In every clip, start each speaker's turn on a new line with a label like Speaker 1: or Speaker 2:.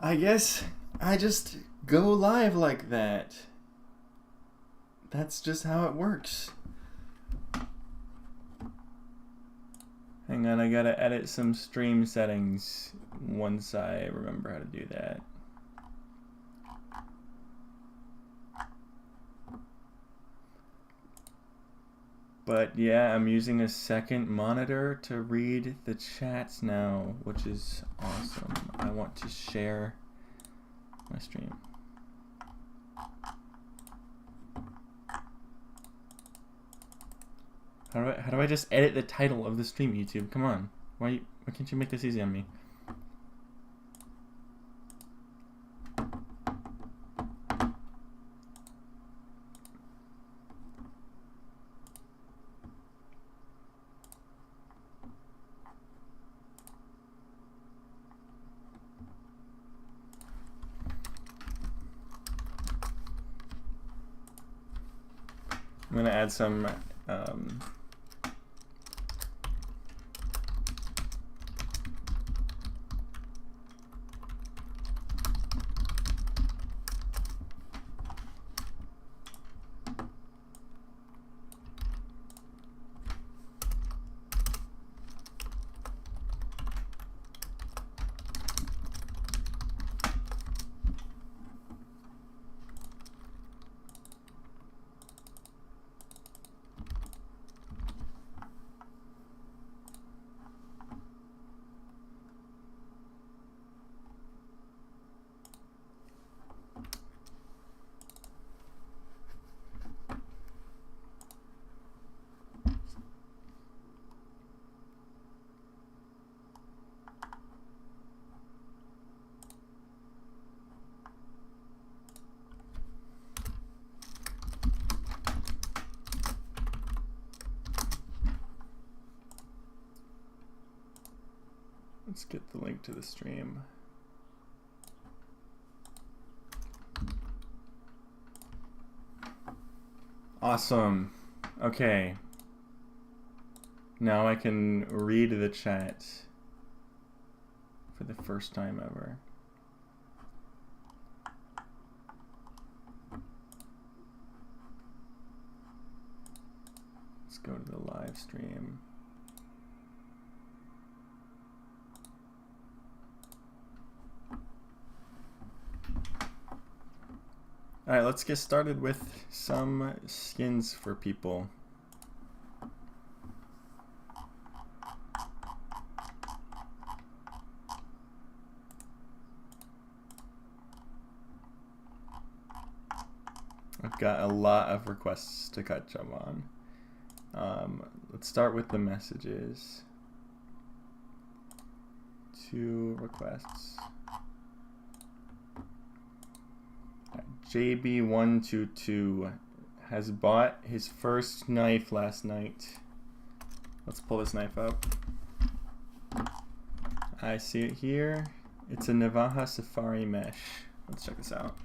Speaker 1: I guess I just go live like that. That's just how it works. Hang on, I gotta edit some stream settings once I remember how to do that. But yeah, I'm using a second monitor to read the chats now, which is awesome. I want to share my stream. How do I just edit the title of the stream, YouTube? Come on. Why can't you make this easy on me? I'm gonna add some let's get the link to the stream. Awesome. Okay. Now I can read the chat for the first time ever. Let's go to the live stream. Alright, let's get started with some skins for people. I've got a lot of requests to catch up on. Let's start with the messages. 2 requests. JB122 has bought his first knife last night. Let's pull this knife up. I see it here. It's a Navaja Safari mesh. Let's check this out.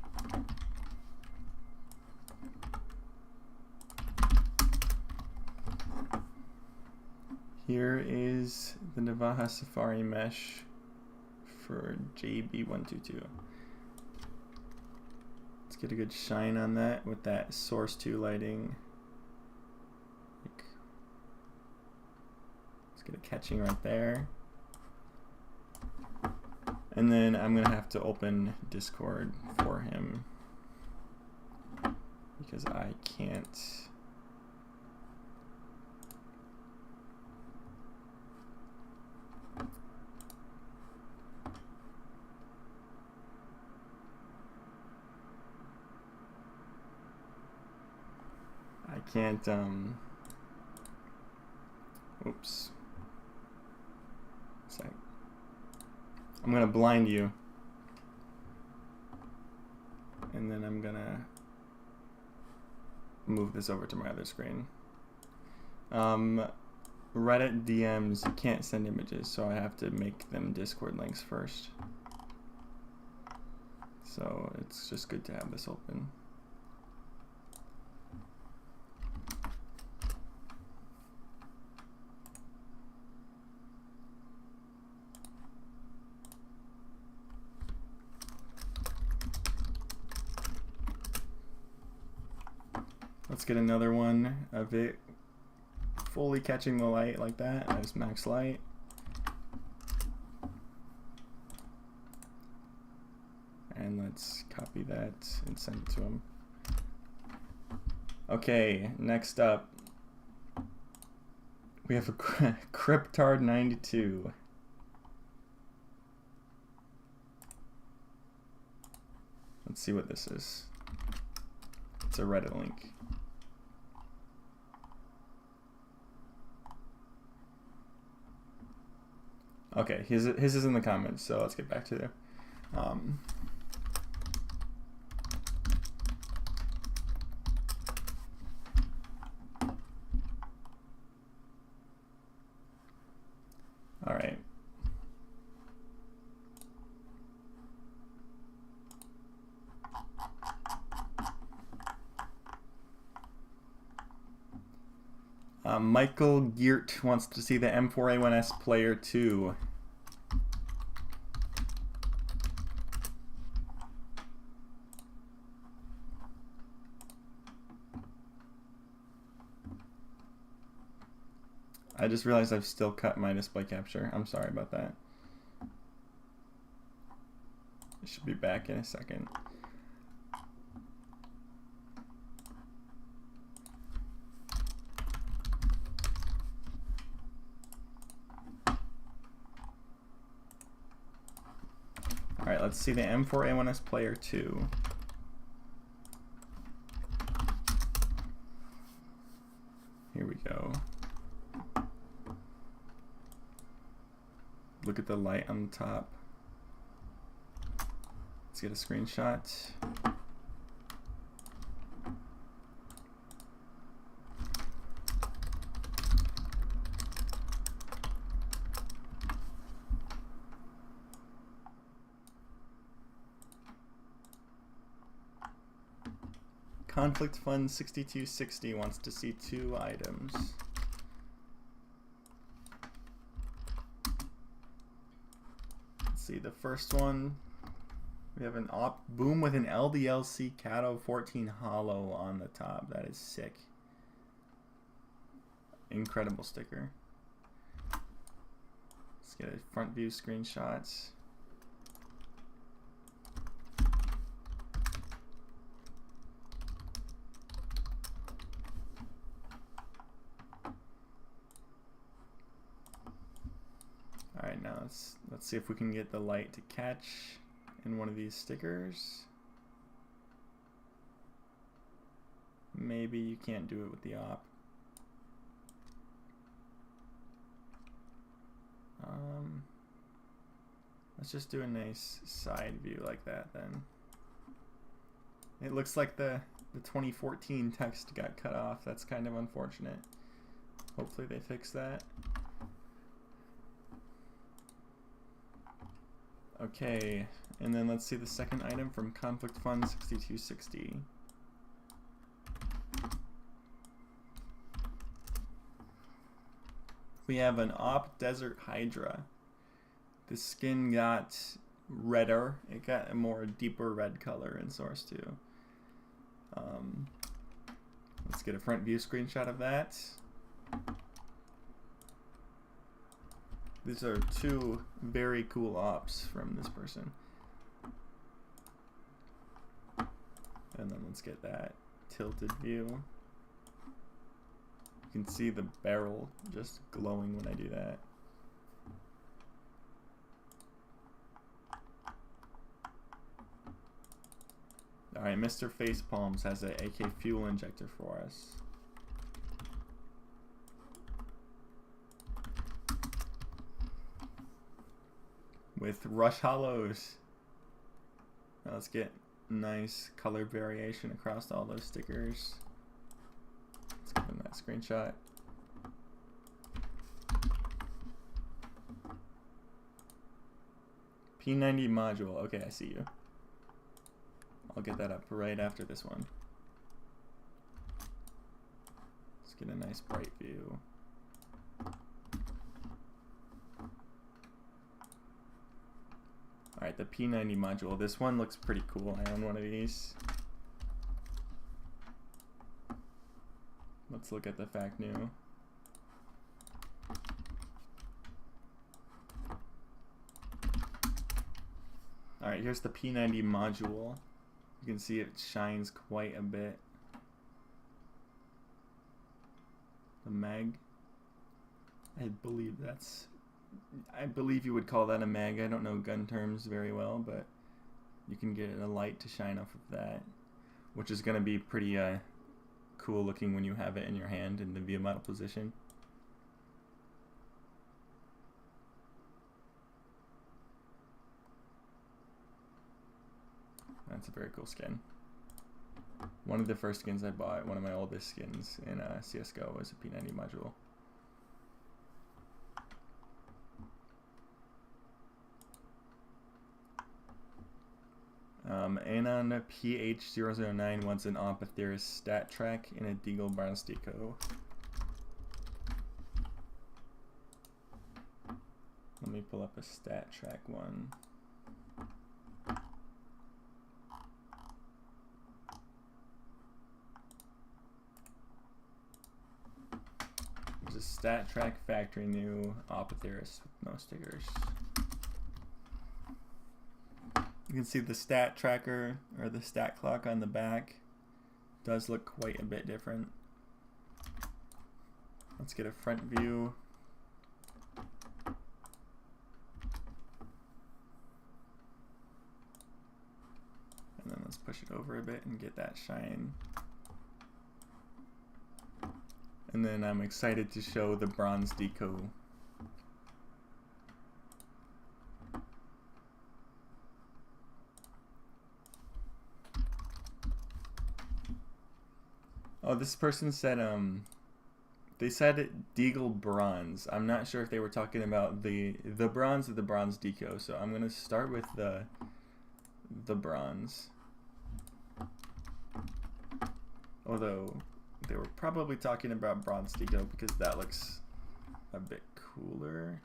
Speaker 1: Here is the Navaja Safari mesh for JB122. Let's get a good shine on that with that Source 2 lighting. Let's get a catching right there. And then I'm gonna have to open Discord for him because I can't. Oops. Sorry. I'm gonna blind you. And then I'm gonna move this over to my other screen. Reddit DMs, you can't send images, so I have to make them Discord links first. So it's just good to have this open. Let's get another one of it fully catching the light like that. Nice max light. And let's copy that and send it to him. Okay, next up, we have a Cryptard92. Let's see what this is. It's a Reddit link. Okay, his is in the comments, so let's get back to there. All right. Michael Geert wants to see the M4A1S Player 2. I just realized I've still cut my display capture. I'm sorry about that. It should be back in a second. Alright, let's see the M4A1S Player 2. Here we go. Look at the light on the top. Let's get a screenshot. Conflict Fund 6260 wants to see 2 items. Let's see, the first one, we have an op boom with an LDLC Cato 14 hollow on the top. That is sick. Incredible sticker. Let's get a front view screenshot. Alright, now let's see if we can get the light to catch in one of these stickers. Maybe you can't do it with the op. Let's just do a nice side view like that then. It looks like the 2014 text got cut off. That's kind of unfortunate. Hopefully they fix that. Okay, and then let's see the second item from Conflict Fund 6260. We have an Op Desert Hydra. The skin got redder. It got a more deeper red color in Source 2. Let's get a front view screenshot of that. These are 2 very cool ops from this person. And then let's get that tilted view. You can see the barrel just glowing when I do that. Alright, Mr. Facepalms has an AK fuel injector for us. With Rush Hollows. Now let's get nice color variation across all those stickers. Let's give them that screenshot. P90 module. Okay, I see you. I'll get that up right after this one. Let's get a nice bright view. Alright, the P90 module. This one looks pretty cool. I own one of these. Let's look at the fact new. Alright, here's the P90 module. You can see it shines quite a bit. The mag. I believe you would call that a mag. I don't know gun terms very well, but you can get a light to shine off of that, which is going to be pretty cool looking when you have it in your hand in the view model position. That's a very cool skin. One of the first skins I bought, one of my oldest skins in CSGO, was a P90 module. Anon PH009 wants an Apotheris stat track in a Deagle Bronze Deco. Let me pull up a stat track one. There's a stat track factory new Apotheris with no stickers. You can see the stat tracker or the stat clock on the back does look quite a bit different. Let's get a front view. And then let's push it over a bit and get that shine. And then I'm excited to show the Bronze Deco. Oh, this person said, they said Deagle Bronze. I'm not sure if they were talking about the bronze or the Bronze Deco, so I'm gonna start with the bronze. Although they were probably talking about Bronze Deco because that looks a bit cooler.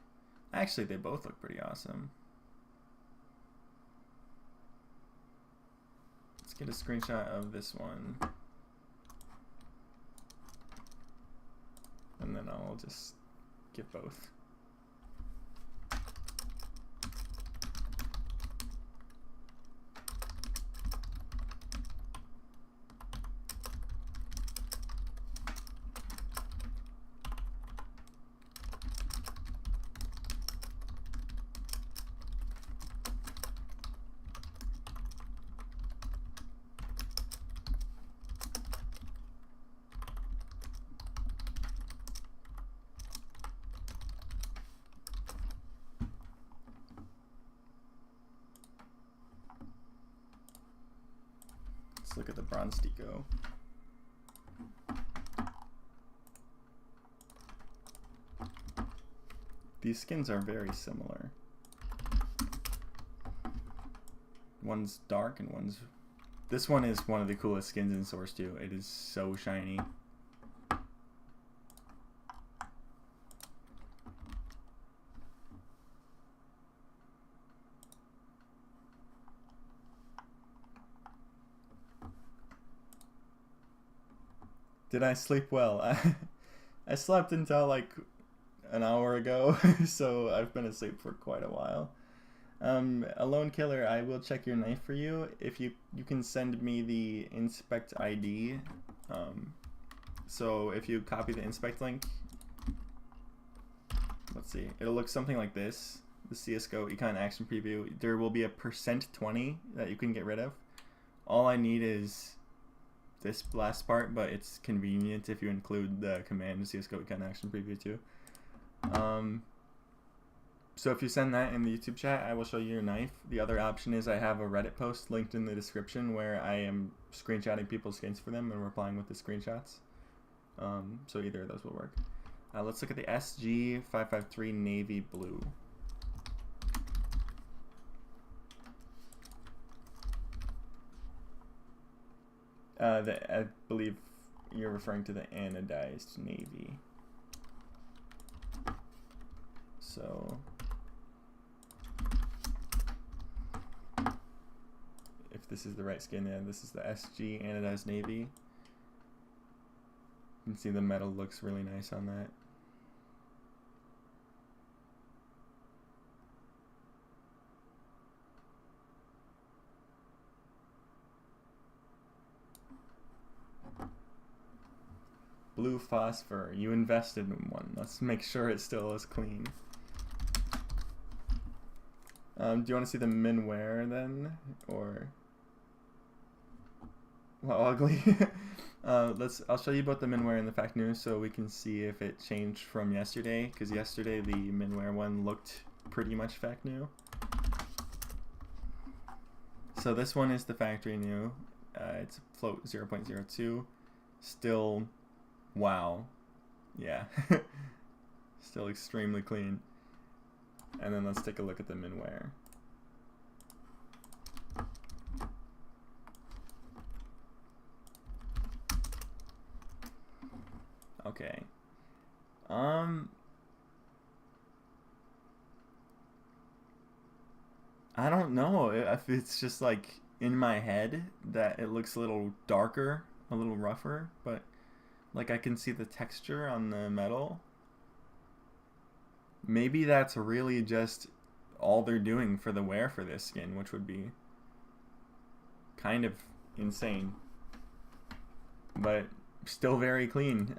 Speaker 1: Actually, they both look pretty awesome. Let's get a screenshot of this one. And then I'll just get both. Let's look at the Bronze Deco. These skins are very similar. One's dark and one's... This one is one of the coolest skins in Source 2. It is so shiny. Did I sleep well? I slept until like an hour ago, so I've been asleep for quite a while. Alone Killer, I will check your knife for you. If you can send me the inspect ID. So if you copy the inspect link, let's see, it'll look something like this. The CSGO Econ Action Preview. There will be a %20 that you can get rid of. All I need is this last part, but it's convenient if you include the command CSGO Econ Action Preview too. So if you send that in the YouTube chat, I will show you your knife. The other option is I have a Reddit post linked in the description where I am screenshotting people's skins for them and replying with the screenshots. So either of those will work. Let's look at the SG553 Navy Blue. I believe you're referring to the anodized navy. So if this is the right skin, then this is the SG anodized navy. You can see the metal looks really nice on that. Blue phosphor, you invested in one. Let's make sure it still is clean. Do you want to see the minware then, or well, ugly? I'll show you both the minware and the fact news so we can see if it changed from yesterday. Because yesterday the minware one looked pretty much fact new. So this one is the factory new. It's float 0.02. Still, wow, yeah, still extremely clean. And then let's take a look at the minware. Okay. I don't know if it's just like in my head that it looks a little darker, a little rougher, but like I can see the texture on the metal. Maybe that's really just all they're doing for the wear for this skin, which would be kind of insane, but still very clean.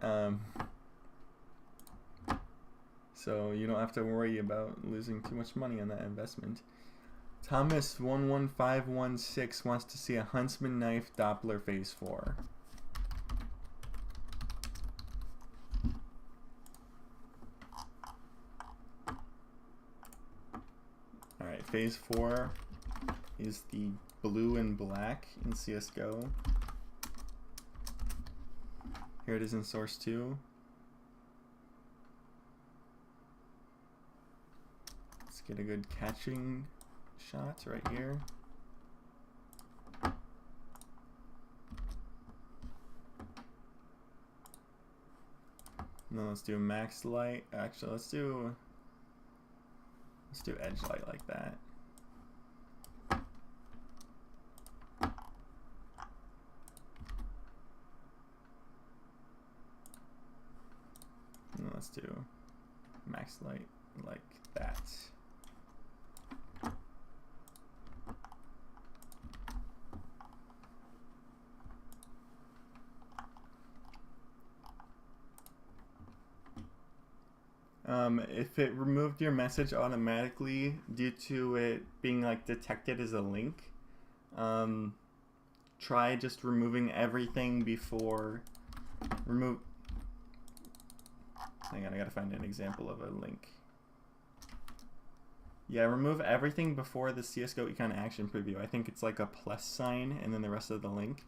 Speaker 1: So you don't have to worry about losing too much money on that investment. Thomas11516 wants to see a Huntsman knife Doppler phase 4. Alright, phase 4 is the blue and black in CSGO. Here it is in source 2. Let's get a good catching shot right here. And then let's do max light. Actually, let's do edge light like that. And let's do max light like that. If it removed your message automatically due to it being like detected as a link, try just removing everything before Hang on, I gotta find an example of a link. Yeah, remove everything before the CSGO Econ Action Preview. I think it's like a plus sign and then the rest of the link.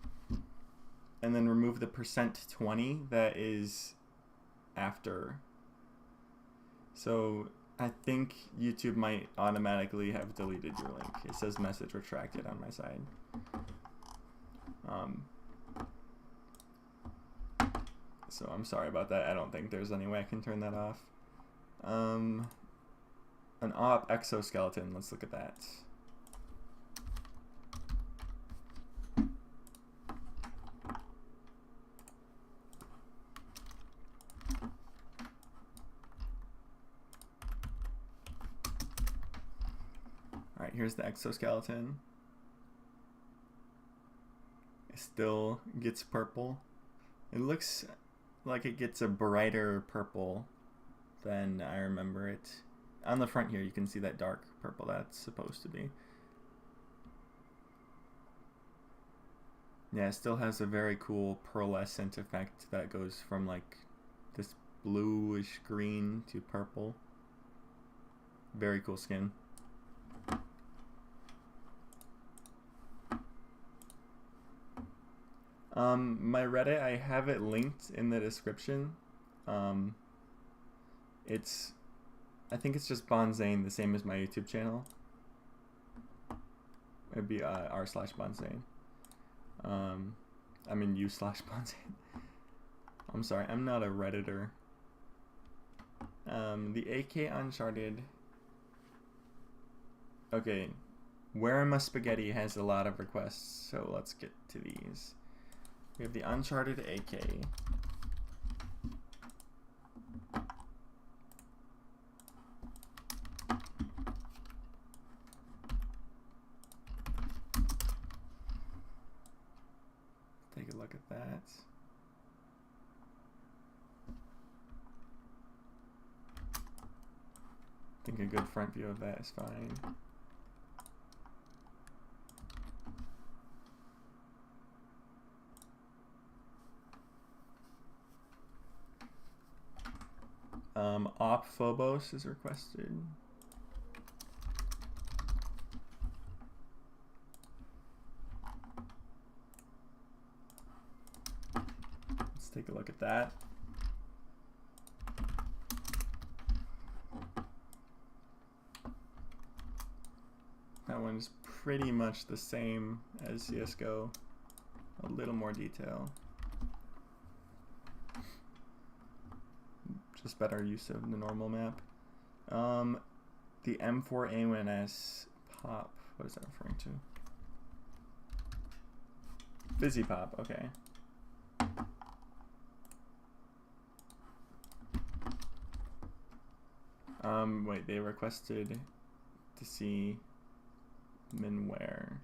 Speaker 1: And then remove the %20 that is after. So I think YouTube might automatically have deleted your link. It says message retracted on my side. So I'm sorry about that. I don't think there's any way I can turn that off. An op exoskeleton. Let's look at that. Alright, here's the exoskeleton. It still gets purple. It looks like it gets a brighter purple than I remember it. On the front here, you can see that dark purple that's supposed to be. Yeah, it still has a very cool pearlescent effect that goes from like this bluish green to purple. Very cool skin. My Reddit, I have it linked in the description. I think it's just Bonzane, the same as my YouTube channel. It'd be r/Bonzane. I mean u/Bonzane. I'm sorry, I'm not a Redditor. The AK Uncharted. Okay, Where Am I Spaghetti has a lot of requests, so let's get to these. We have the Uncharted AK. a look at that. I think a good front view of that is fine. Op Phobos is requested. Let's take a look at that. That one's pretty much the same as CSGO, a little more detail. Just better use of the normal map. The M4A1S pop, what is that referring to? Fizzy pop, okay. Wait, they requested to see minware.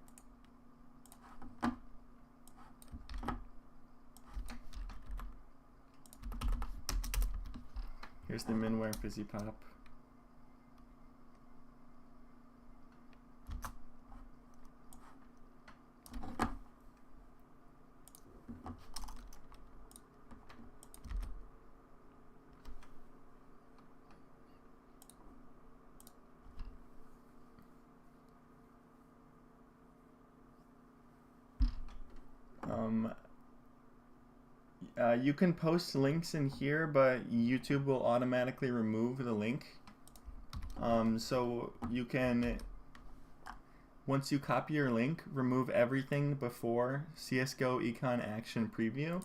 Speaker 1: Here's the minware fizzy pop. You can post links in here, but YouTube will automatically remove the link. So you can, once you copy your link, remove everything before CSGO Econ Action Preview.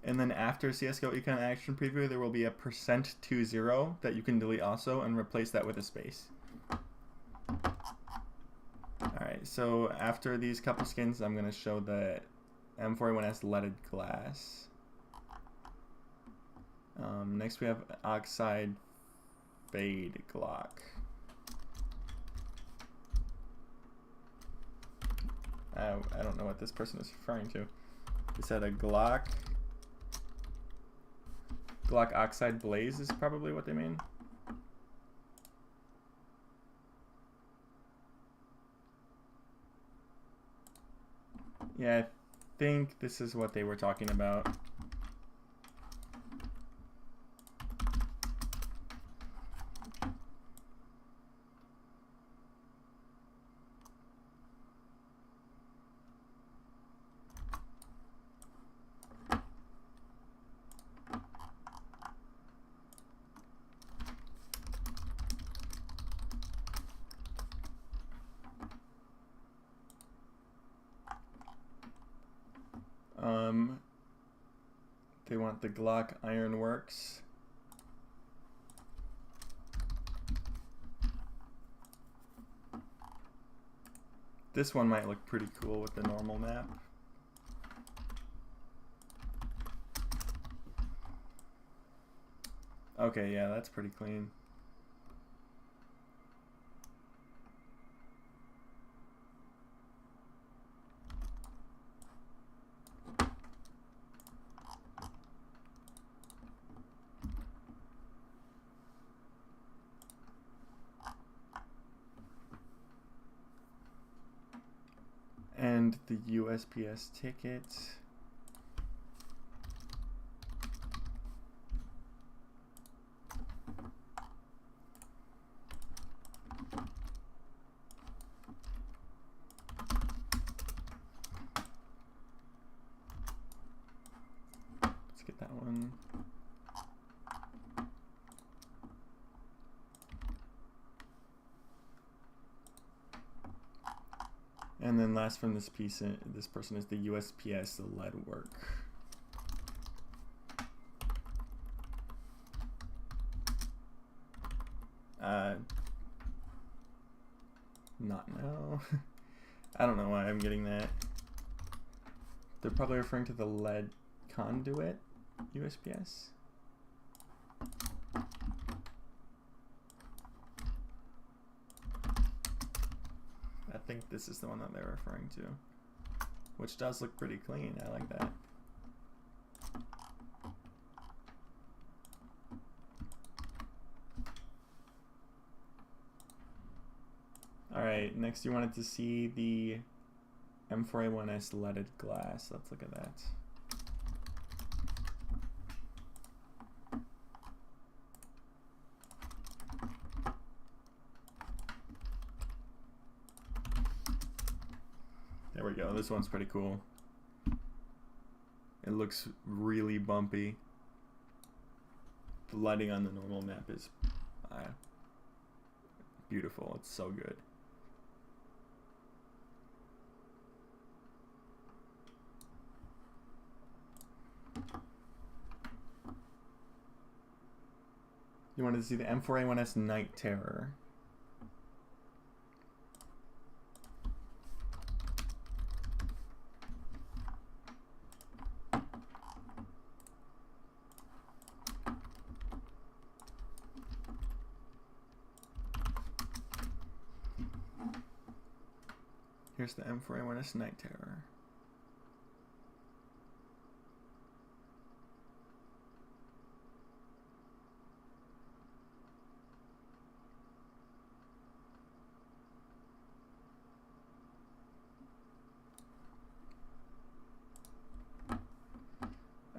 Speaker 1: And then after CSGO Econ Action Preview, there will be a %20 that you can delete also and replace that with a space. Alright, so after these couple skins, I'm going to show the M4A1S leaded glass. Next we have oxide fade Glock. I don't know what this person is referring to. They said a Glock oxide blaze is probably what they mean. Yeah, I think this is what they were talking about. They want the Glock Ironworks. This one might look pretty cool with the normal map. Okay, yeah, that's pretty clean. And the USPS ticket. Let's get that one. And then last from this piece, this person is the USPS lead work. Not now. I don't know why I'm getting that. They're probably referring to the lead conduit USPS. I think this is the one that they're referring to. which does look pretty clean. I like that. Alright, next you wanted to see the M4A1S leaded glass. Let's look at that. There we go. This one's pretty cool. It looks really bumpy. The lighting on the normal map is beautiful. It's so good. You wanted to see the M4A1S Night Terror. Here's the M4A1S Night Terror.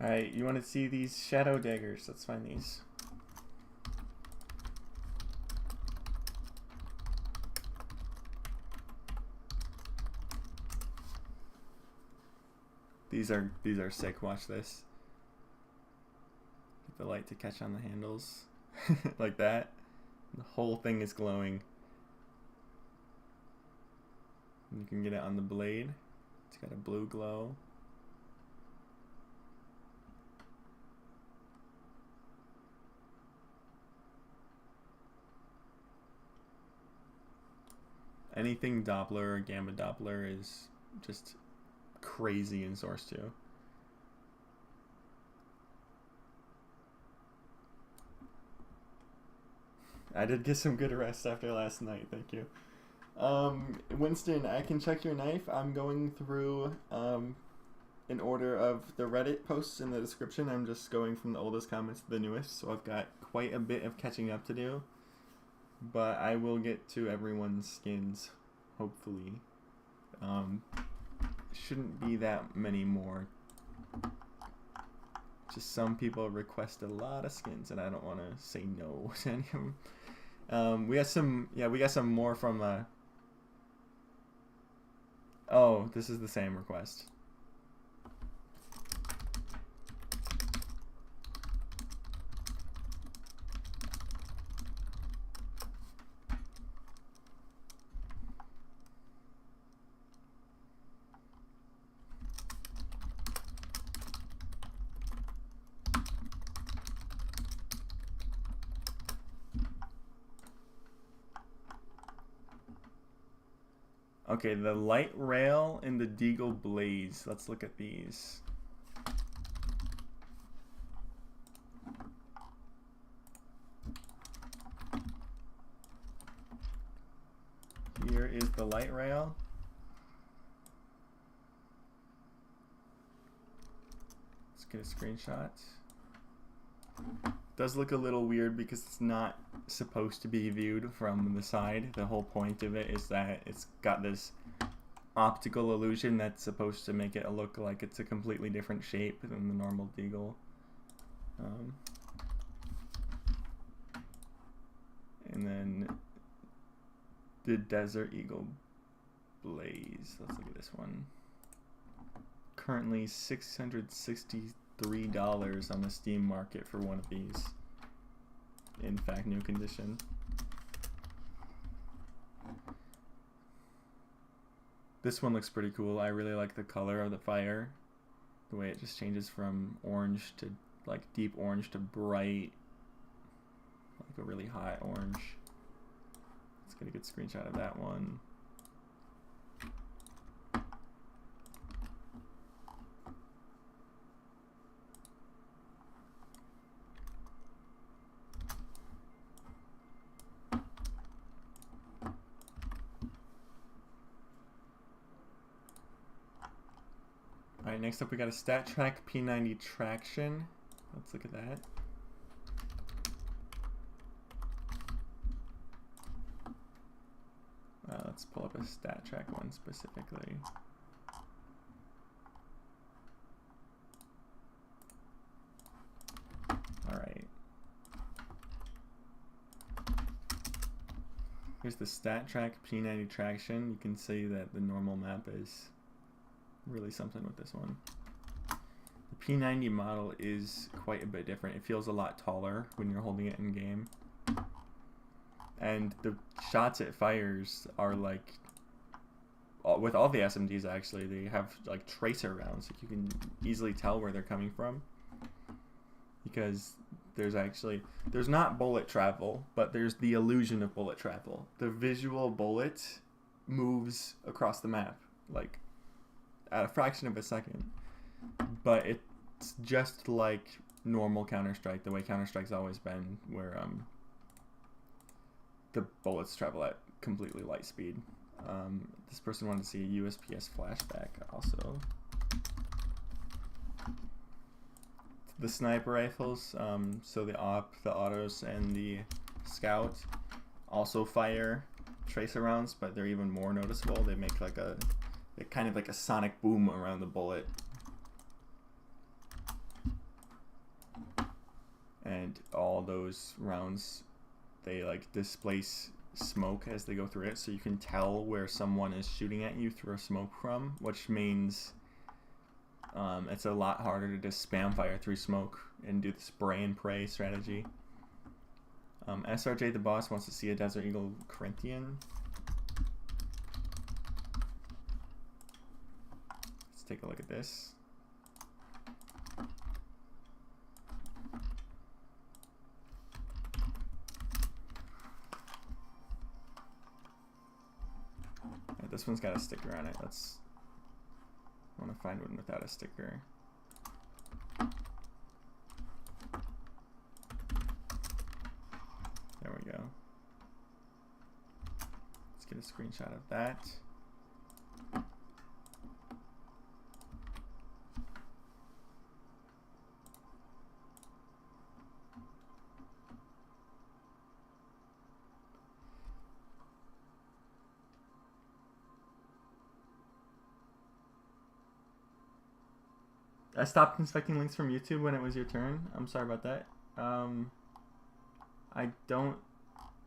Speaker 1: Alright, you want to see these shadow daggers? Let's find these. These are sick. Watch this. Get the light to catch on the handles like that. The whole thing is glowing. You can get it on the blade. It's got a blue glow. Anything Doppler or Gamma Doppler is just crazy in Source 2. I did get some good rest after last night, thank you. Winston, I can check your knife. I'm going through in order of the Reddit posts in the description. I'm just going from the oldest comments to the newest, so I've got quite a bit of catching up to do. But I will get to everyone's skins, hopefully. Shouldn't be that many more. Just some people request a lot of skins, and I don't want to say no to any of them. We got some more from. Oh, this is the same request. Okay, the light rail and the Deagle Blaze. Let's look at these. Here is the light rail. Let's get a screenshot. Does look a little weird because it's not supposed to be viewed from the side. The whole point of it is that it's got this optical illusion that's supposed to make it look like it's a completely different shape than the normal Deagle. And then the Desert Eagle Blaze. Let's look at this one. Currently $663 on the Steam market for one of these. In fact, new condition. This one looks pretty cool. I really like the color of the fire. The way it just changes from orange to like deep orange to bright, like a really hot orange. Let's get a good screenshot of that one. Alright, next up we got a stat track P90 traction. Let's look at that. Let's pull up a stat track one specifically. Alright. Here's the stat track P90 traction. You can see that the normal map is really something with this one. The P90 model is quite a bit different. It feels a lot taller when you're holding it in game. And the shots it fires are like, with all the SMGs actually, they have like tracer rounds. Like you can easily tell where they're coming from. Because there's not bullet travel, but there's the illusion of bullet travel. The visual bullet moves across the map, like at a fraction of a second. But it's just like normal Counter-Strike, the way Counter-Strike's always been, where the bullets travel at completely light speed. This person wanted to see a USPS flashback also. The sniper rifles, so the AWP, the autos, and the scout also fire tracer rounds, but they're even more noticeable. They make like kind of like a sonic boom around the bullet. And all those rounds, they like displace smoke as they go through it, so you can tell where someone is shooting at you through a smoke from, which means it's a lot harder to just spam fire through smoke and do the spray and pray strategy. SRJ the boss wants to see a Desert Eagle Corinthian. Let's take a look at this. This one's got a sticker on it. I want to find one without a sticker. There we go. Let's get a screenshot of that. I stopped inspecting links from YouTube when it was your turn. I'm sorry about that. I don't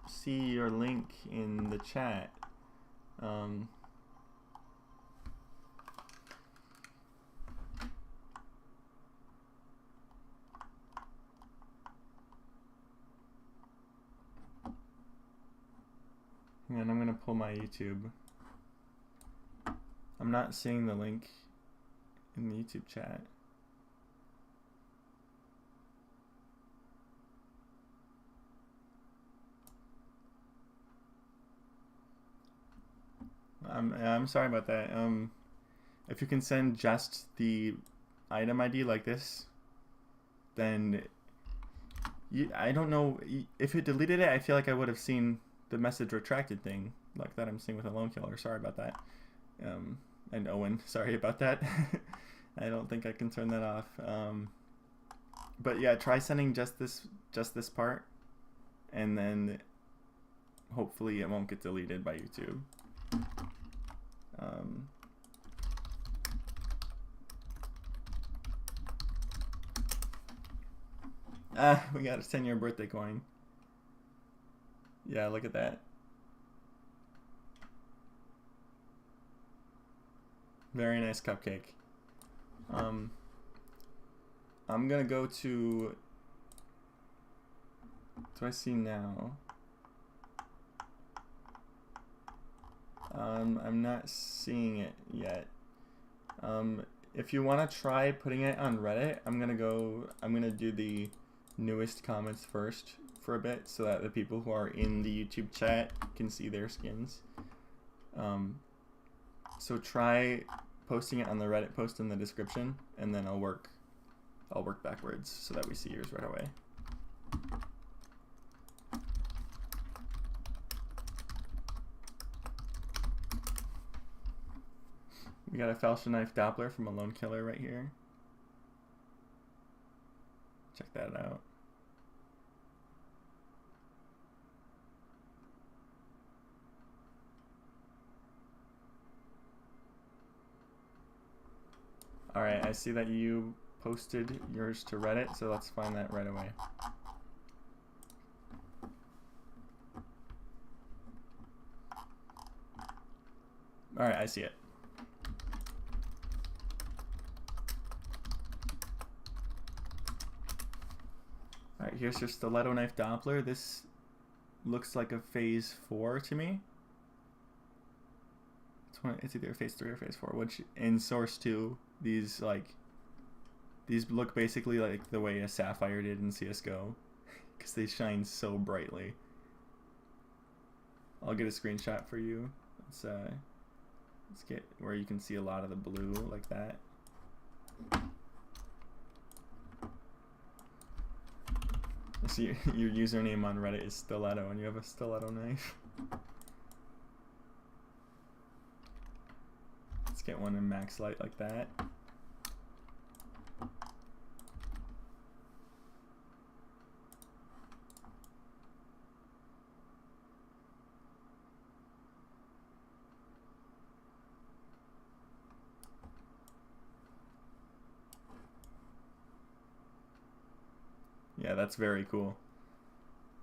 Speaker 1: see your link in the chat. Hang on, I'm gonna pull my YouTube. I'm not seeing the link in the YouTube chat. I'm sorry about that. If you can send just the item ID like this, then I don't know if it deleted it. I feel like I would have seen the message retracted thing like that I'm seeing with a lone killer. Sorry about that. And Owen, sorry about that. I don't think I can turn that off. But yeah, try sending just this part, and then hopefully it won't get deleted by YouTube. We got a 10-year birthday coin. Yeah, look at that. Very nice cupcake. I'm gonna go to, do I see now? I'm not seeing it yet. If you want to try putting it on Reddit, I'm gonna do the newest comments first for a bit, so that the people who are in the YouTube chat can see their skins. So try posting it on the Reddit post in the description, and then I'll work backwards so that we see yours right away. We got a Falchion Knife Doppler from a Lone Killer right here. Check that out. Alright, I see that you posted yours to Reddit, so let's find that right away. Alright, I see it. Alright, here's your Stiletto Knife Doppler. This looks like a phase 4 to me. It's either phase 3 or phase 4, which in Source 2, these look basically like the way a Sapphire did in CSGO, because they shine so brightly. I'll get a screenshot for you. Let's get where you can see a lot of the blue like that. So your username on Reddit is Stiletto, and you have a stiletto knife. Let's get one in max light like that. Yeah, that's very cool.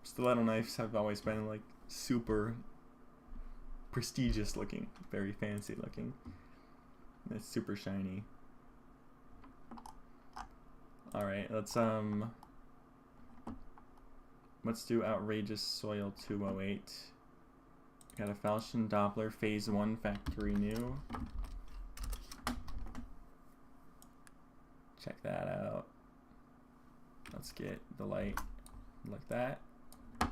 Speaker 1: Stiletto knives have always been like super prestigious looking, very fancy looking. And it's super shiny. Alright, let's do Outrageous Soil 208. Got a Falchion Doppler Phase 1 Factory New. Check that out. Let's get the light like that. I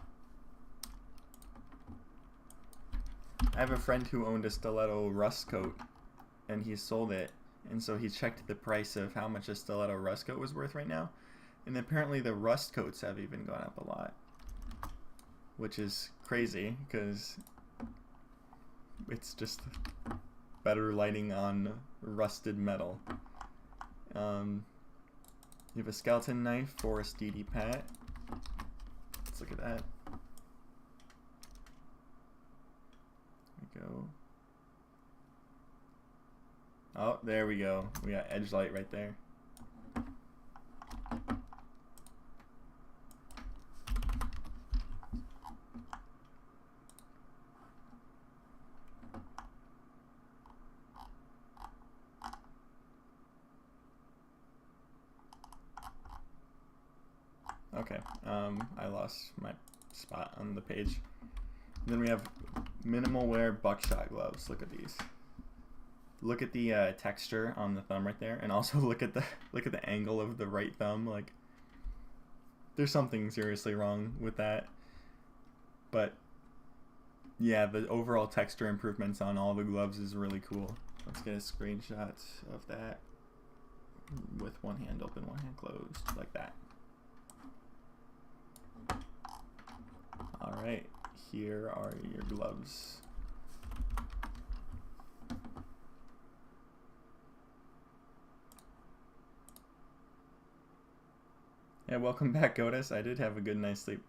Speaker 1: have a friend who owned a Stiletto Rust Coat, and he sold it, and so he checked the price of how much a Stiletto Rust Coat was worth right now, and apparently the Rust Coats have even gone up a lot, which is crazy because it's just better lighting on rusted metal. You have a Skeleton Knife for a DD Pat. Let's look at that. There we go. Oh, there we go. We got edge light right there. Okay, I lost my spot on the page. And then we have minimal wear buckshot gloves. Look at these. Look at the texture on the thumb right there, and also look at the angle of the right thumb. Like, there's something seriously wrong with that. But yeah, the overall texture improvements on all the gloves is really cool. Let's get a screenshot of that with one hand open, one hand closed, like that. Alright, here are your gloves. Yeah, welcome back, Goddess. I did have a good night's sleep.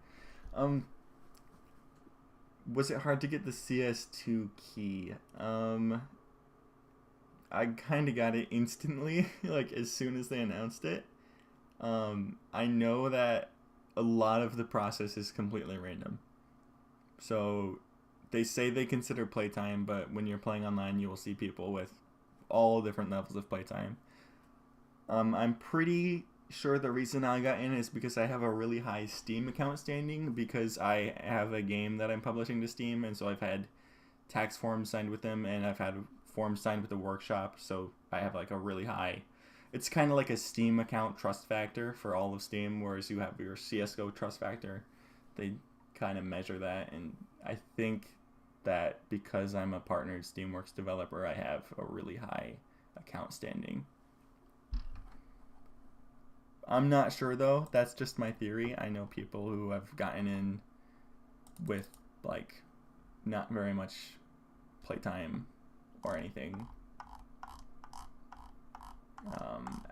Speaker 1: Was it hard to get the CS2 key? I kind of got it instantly, like as soon as they announced it. I know that a lot of the process is completely random. So they say they consider playtime, but when you're playing online, you will see people with all different levels of playtime. I'm pretty sure the reason I got in is because I have a really high Steam account standing, because I have a game that I'm publishing to Steam, and so I've had tax forms signed with them, and I've had forms signed with the workshop, so I have like a really high... It's kind of like a Steam account trust factor for all of Steam, whereas you have your CSGO trust factor. They kind of measure that, and I think that because I'm a partnered Steamworks developer, I have a really high account standing. I'm not sure though, that's just my theory. I know people who have gotten in with like not very much playtime or anything.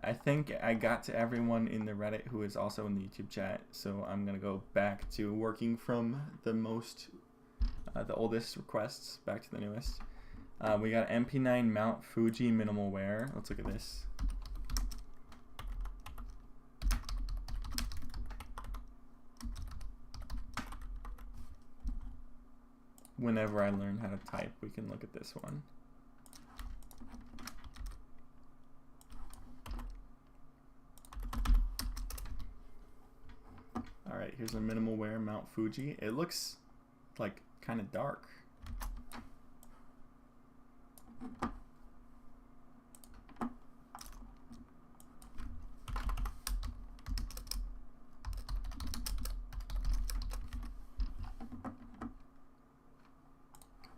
Speaker 1: I think I got to everyone in the Reddit who is also in the YouTube chat, so I'm gonna go back to working from the oldest requests back to the newest. We got MP9 Mount Fuji minimal wear. Let's look at this. Whenever I learn how to type, we can look at this one. Alright, here's a minimal wear Mount Fuji. It looks like kind of dark.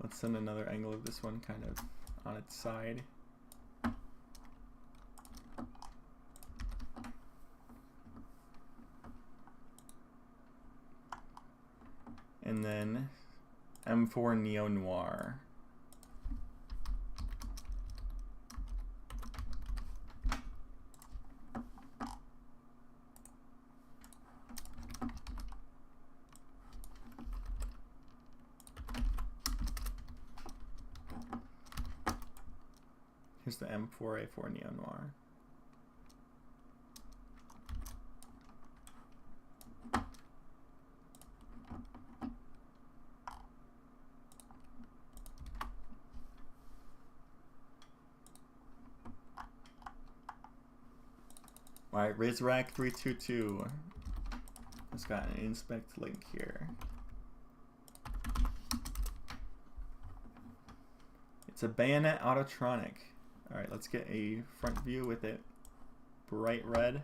Speaker 1: Let's send another angle of this one kind of on its side. And then M4 Neo Noir. Here's the M4A4 Neo Noir. Alright, RizRack322 has got an inspect link here. It's a bayonet autotronic. Alright, let's get a front view with it bright red.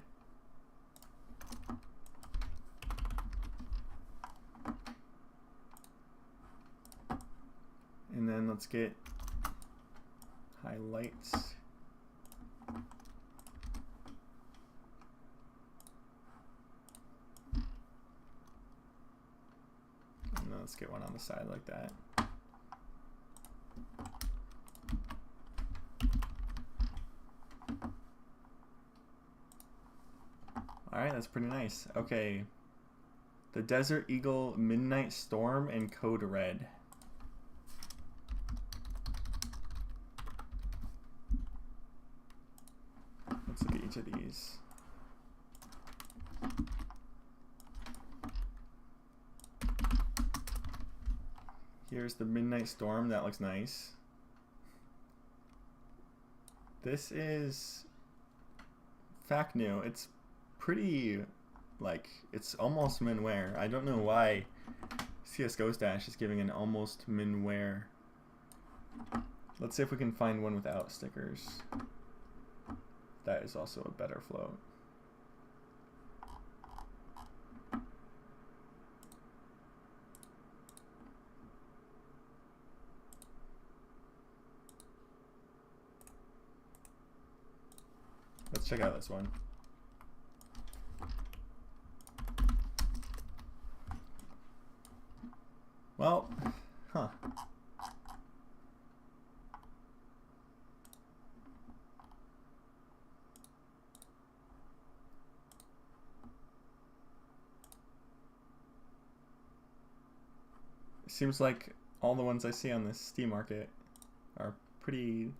Speaker 1: And then let's get highlights. And then let's get one on the side like that. Alright, that's pretty nice. Okay. The Desert Eagle Midnight Storm and Code Red. Let's look at each of these. Here's the Midnight Storm. That looks nice. This is fact new. It's pretty, like, it's almost min wear. I don't know why CSGO Stash is giving an almost min wear. Let's see if we can find one without stickers. That is also a better float. Let's check out this one. Well, huh. It seems like all the ones I see on this Steam market are pretty...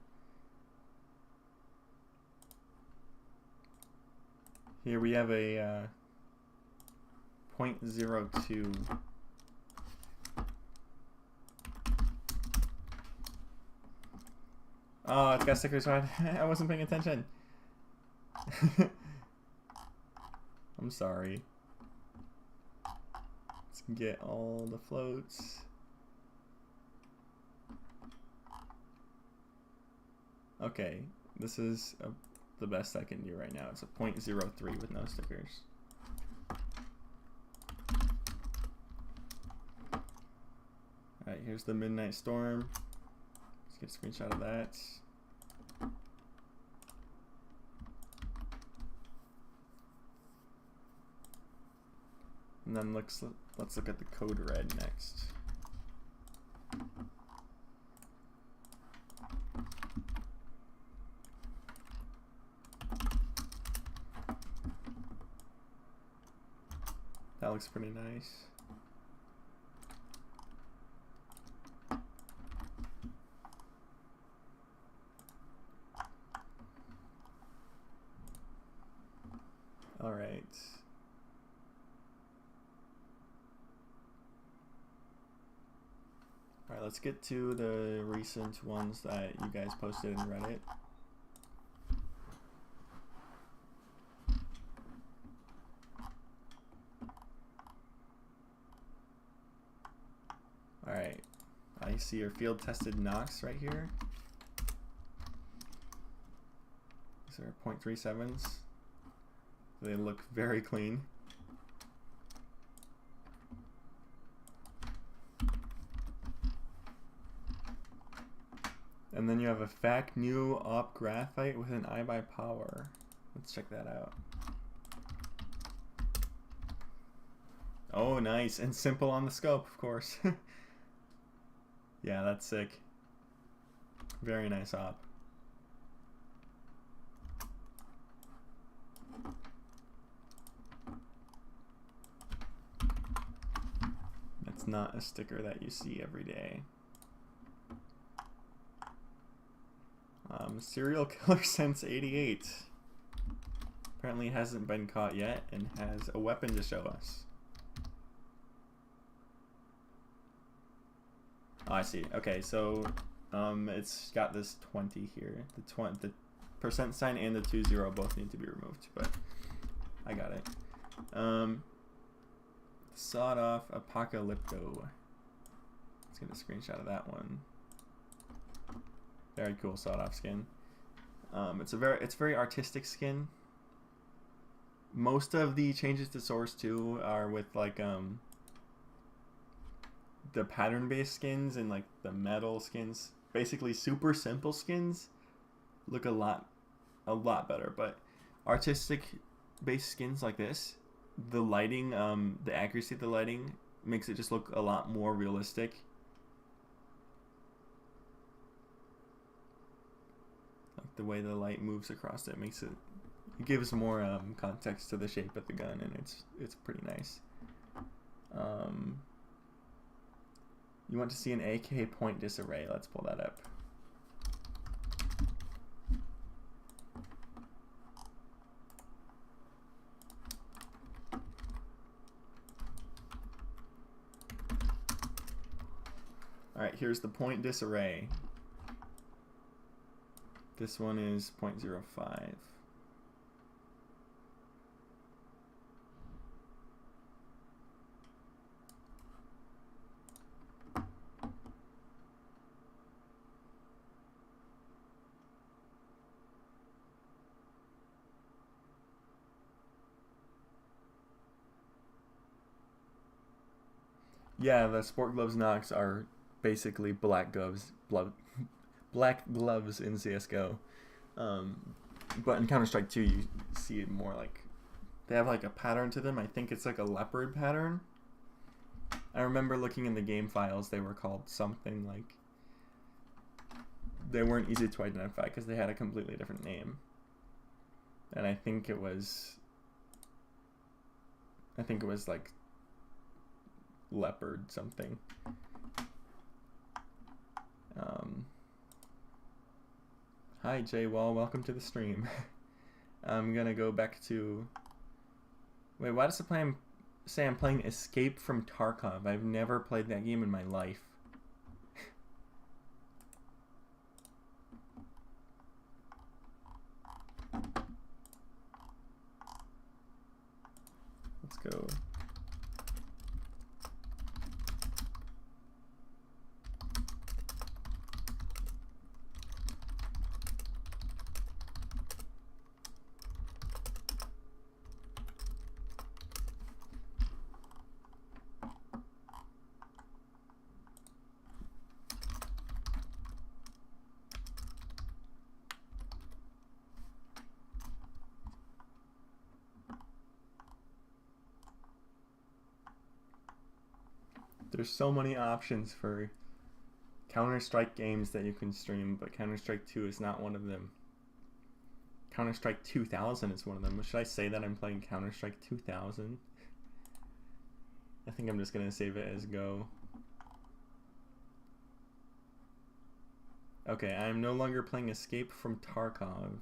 Speaker 1: Here we have a 0.02. Oh, it's got stickers on. I wasn't paying attention. I'm sorry. Let's get all the floats. Okay, this is the best I can do right now. It's a 0.03 with no stickers. Alright, here's the Midnight Storm. Let's get a screenshot of that. And then let's look at the Code Red next. That looks pretty nice. All right. All right, let's get to the recent ones that you guys posted in Reddit. All right, I see your field tested Nox right here. These are 0.37s. They look very clean. And then you have a FAC new op graphite with an iBuy power. Let's check that out. Oh, nice. And simple on the scope, of course. Yeah, that's sick. Very nice op. That's not a sticker that you see every day. Serial killer since '88. Apparently hasn't been caught yet and has a weapon to show us. Oh, I see. Okay, so it's got this 20 here. The percent sign and the 20 both need to be removed, but I got it. Sawed off Apocalypto. Let's get a screenshot of that one. Very cool sawed off skin. It's very artistic skin. Most of the changes to Source 2 are with like the pattern based skins and like the metal skins. Basically super simple skins look a lot better, but artistic based skins like this, the lighting, the accuracy of the lighting makes it just look a lot more realistic. Like the way the light moves across it makes it gives more context to the shape of the gun, and it's pretty nice. You want to see an AK point disarray? Let's pull that up. Alright, here's the point disarray. This one is 0.05. Yeah, the sport gloves Nox are basically black gloves in CSGO. But in Counter-Strike 2 you see it more like they have like a pattern to them. I think it's like a leopard pattern. I remember looking in the game files, they were called something like, they weren't easy to identify because they had a completely different name. And I think it was like leopard something. Hi Jay Wall, welcome to the stream. I'm gonna go back to, wait, why does it say I'm playing Escape from Tarkov? I've never played that game in my life. Let's go. There's so many options for Counter-Strike games that you can stream, but Counter-Strike 2 is not one of them. Counter-Strike 2000 is one of them. Should I say that I'm playing Counter-Strike 2000? I think I'm just gonna save it as go. Okay, I'm no longer playing Escape from Tarkov.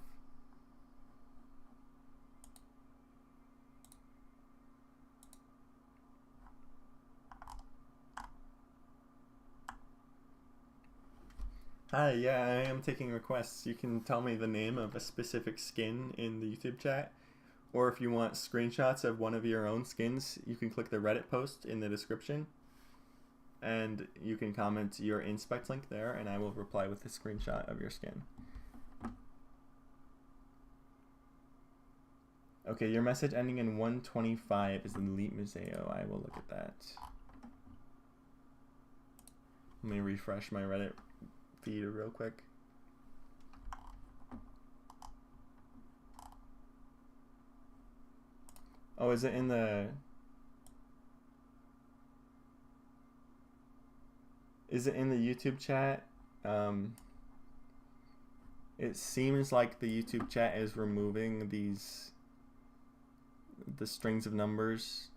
Speaker 1: Hi, yeah, I am taking requests. You can tell me the name of a specific skin in the YouTube chat, or if you want screenshots of one of your own skins, you can click the Reddit post in the description, and you can comment your inspect link there, and I will reply with a screenshot of your skin. Okay, your message ending in 125 is the Elite Museo. I will look at that. Let me refresh my Reddit feed real quick. Oh, is it in the... Is it in the YouTube chat? It seems like the YouTube chat is removing the strings of numbers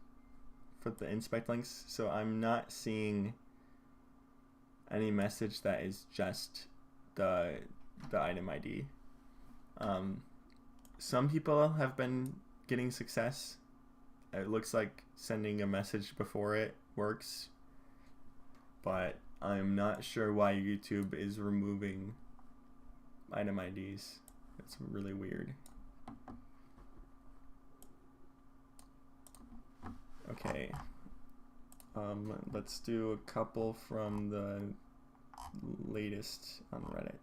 Speaker 1: for the inspect links, so I'm not seeing any message that is just the item ID. Some people have been getting success. It looks like sending a message before it works, but I'm not sure why YouTube is removing item IDs. It's really weird. Okay. Let's do a couple from the latest on Reddit.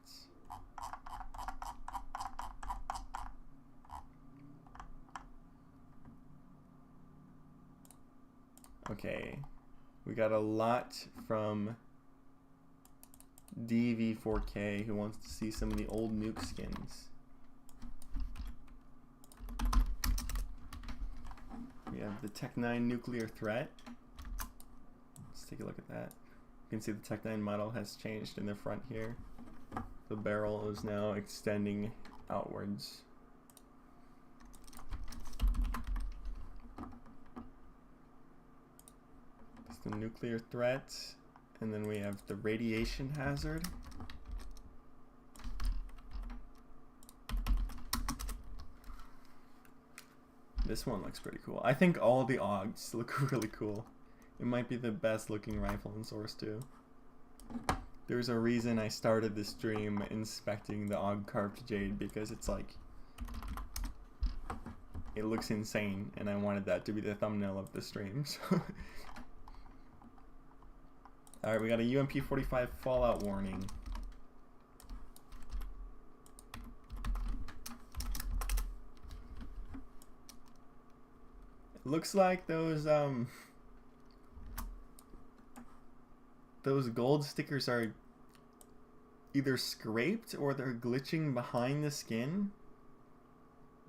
Speaker 1: Okay. We got a lot from DV4K who wants to see some of the old nuke skins. We have the Tech 9 nuclear threat. Let's take a look at that. You can see the Tech 9 model has changed in the front here. The barrel is now extending outwards. It's the nuclear threat. And then we have the radiation hazard. This one looks pretty cool. I think all the AUGs look really cool. It might be the best looking rifle in Source 2. There's a reason I started this stream inspecting the AUG carved jade, because it's like, it looks insane, and I wanted that to be the thumbnail of the stream. So alright, we got a UMP-45 fallout warning. It looks like those gold stickers are either scraped or they're glitching behind the skin.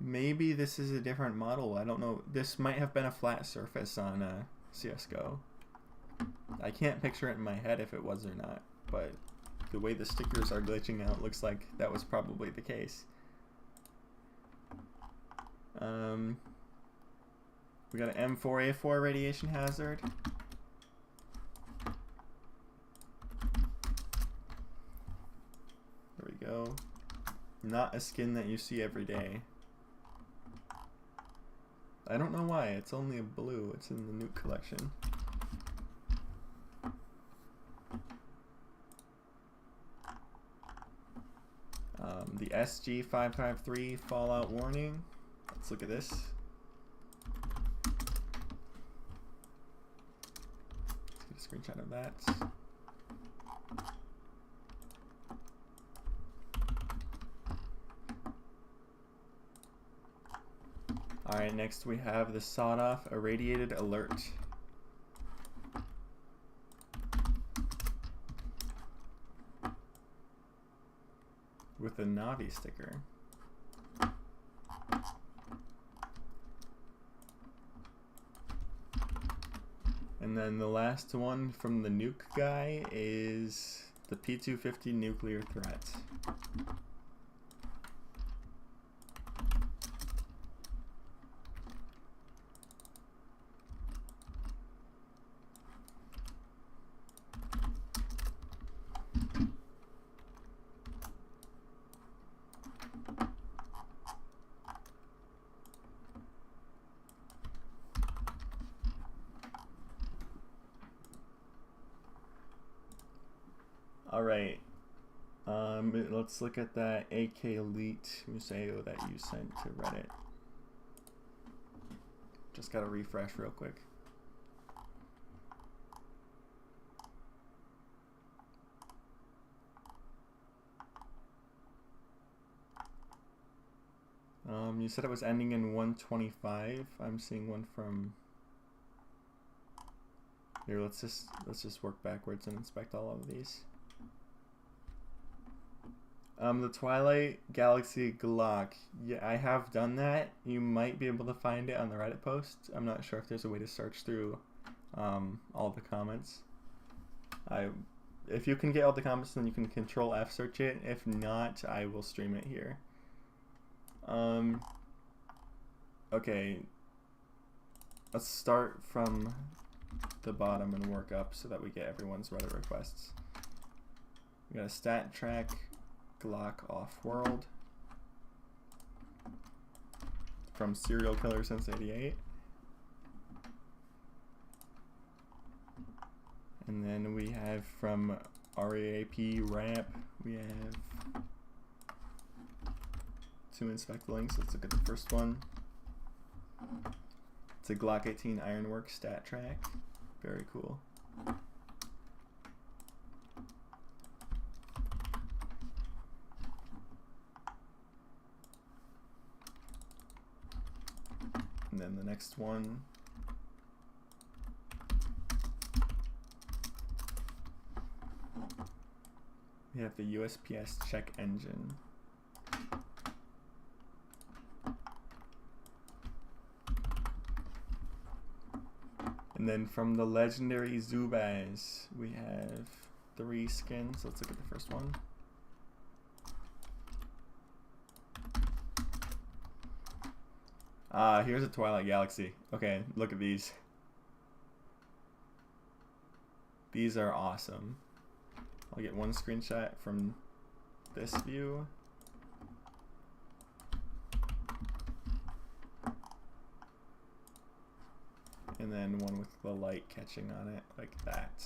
Speaker 1: Maybe this is a different model. I don't know. This might have been a flat surface on CSGO. I can't picture it in my head if it was or not, but the way the stickers are glitching out looks like that was probably the case. We got an M4A4 radiation hazard. There we go. Not a skin that you see every day. I don't know why, it's only a blue, it's in the nuke collection. The SG553 fallout warning. Let's look at this. Let's get a screenshot of that. Alright, next we have the sawed-off irradiated alert. With a Navi sticker. And then the last one from the nuke guy is the P250 nuclear threat. Alright. Let's look at that AK Elite Museo that you sent to Reddit. Just gotta refresh real quick. You said it was ending in 125. I'm seeing one from here. Let's just work backwards and inspect all of these. The Twilight Galaxy Glock. Yeah, I have done that. You might be able to find it on the Reddit post. I'm not sure if there's a way to search through all the comments. If you can get all the comments, then you can Control F search it. If not, I will stream it here. Okay. Let's start from the bottom and work up so that we get everyone's Reddit requests. We got a stat track Glock off-world from Serial Killer since '88. And then we have from RAP Ramp, we have to inspect links. Let's look at the first one. It's a Glock 18 Ironwork stat track. Very cool. And then the next one. We have the USPS check engine. And then from the legendary Zubaz, we have 3 skins. Let's look at the first one. Here's a Twilight Galaxy. Okay, look at these. These are awesome. I'll get one screenshot from this view. And then one with the light catching on it, like that.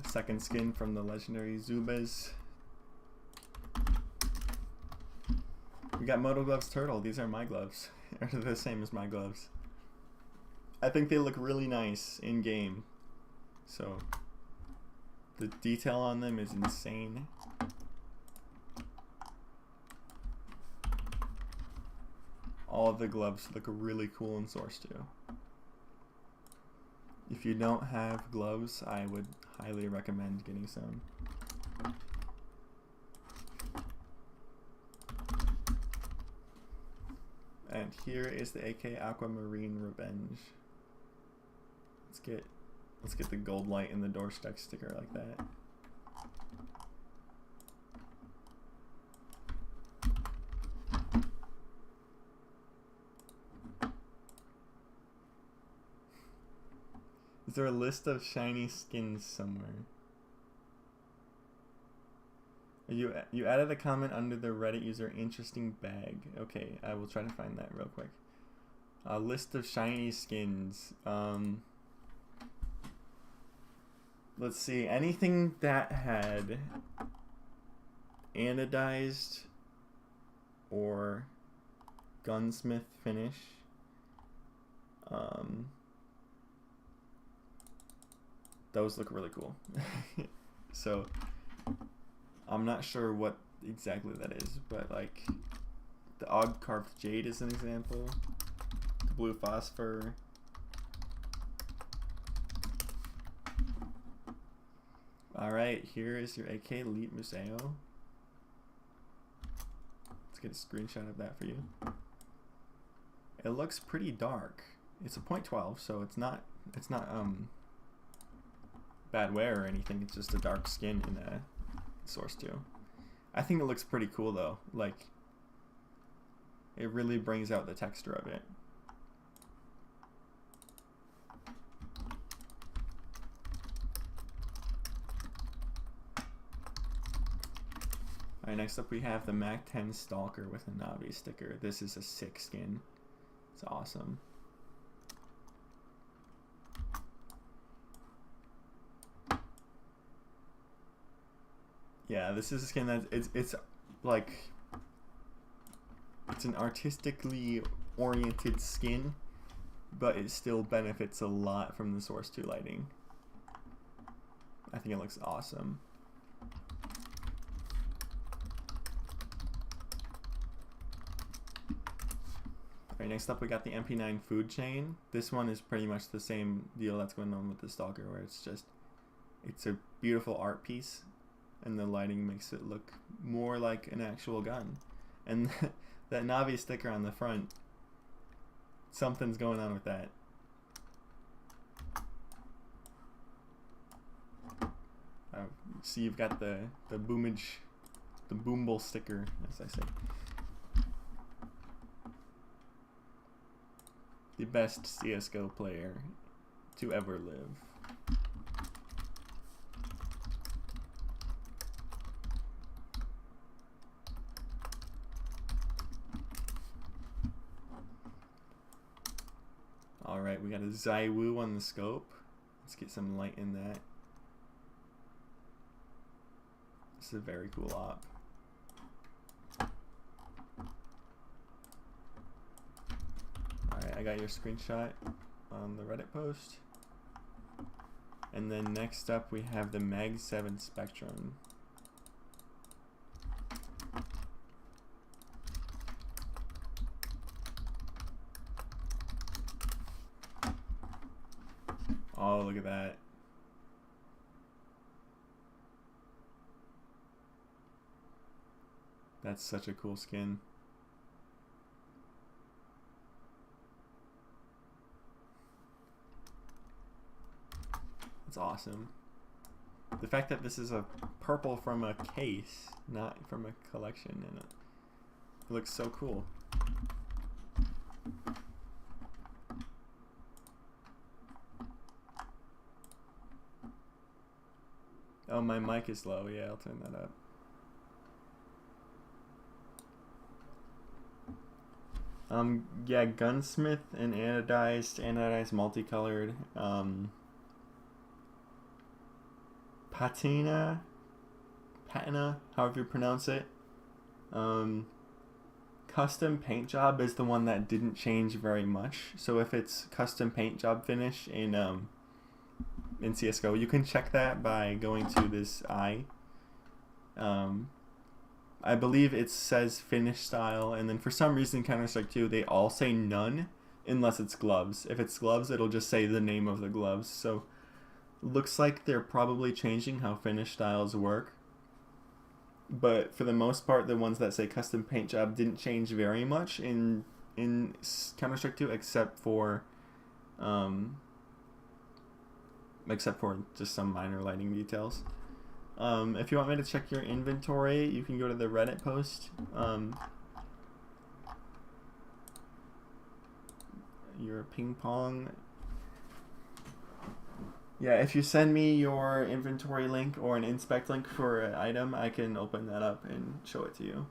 Speaker 1: The second skin from the legendary Zubaz. We got Moto Gloves Turtle. These are my gloves. They're the same as my gloves. I think they look really nice in game. So the detail on them is insane. All of the gloves look really cool in Source 2. If you don't have gloves, I would highly recommend getting some. And here is the AK Aquamarine Revenge. Let's get the gold light in the doorstep sticker like that. Is there a list of shiny skins somewhere? You added a comment under the Reddit user interesting bag. Okay, I will try to find that real quick. A list of shiny skins. Let's see. Anything that had anodized or gunsmith finish. Those look really cool. So I'm not sure what exactly that is, but like the Og Carved Jade is an example. The Blue Phosphor. Alright, here is your AK Elite Museo. Let's get a screenshot of that for you. It looks pretty dark. It's a .12, so it's not bad wear or anything. It's just a dark skin in Source 2. I think it looks pretty cool though. Like, it really brings out the texture of it. Alright, next up we have the Mac 10 Stalker with a Navi sticker. This is a sick skin. It's awesome. Yeah, this is a skin that it's like it's an artistically oriented skin, but it still benefits a lot from the Source 2 lighting. I think it looks awesome. Alright, next up we got the MP9 food chain. This one is pretty much the same deal that's going on with the Stalker, where it's a beautiful art piece, and the lighting makes it look more like an actual gun. And that Navi sticker on the front, something's going on with that. See, you've got the boomage, the boomble sticker, as I say. The best CSGO player to ever live. Alright, we got a Zywoo on the scope. Let's get some light in that. This is a very cool op. Alright, I got your screenshot on the Reddit post. And then next up we have the Mag 7 Spectrum. Oh, look at that. That's such a cool skin. That's awesome. The fact that this is a purple from a case, not from a collection, and it looks so cool. Oh, my mic is low. Yeah, I'll turn that up. Yeah, Gunsmith and anodized multicolored. Patina, however you pronounce it. Custom paint job is the one that didn't change very much. So if it's custom paint job finish in CSGO, you can check that by going to this eye. I believe it says finish style, and then for some reason Counter-Strike 2 they all say none unless it's gloves. If it's gloves, it'll just say the name of the gloves. So looks like they're probably changing how finish styles work. But for the most part, the ones that say custom paint job didn't change very much in Counter-Strike 2 except for just some minor lighting details. If you want me to check your inventory, you can go to the Reddit post. Your ping pong. Yeah, if you send me your inventory link or an inspect link for an item, I can open that up and show it to you.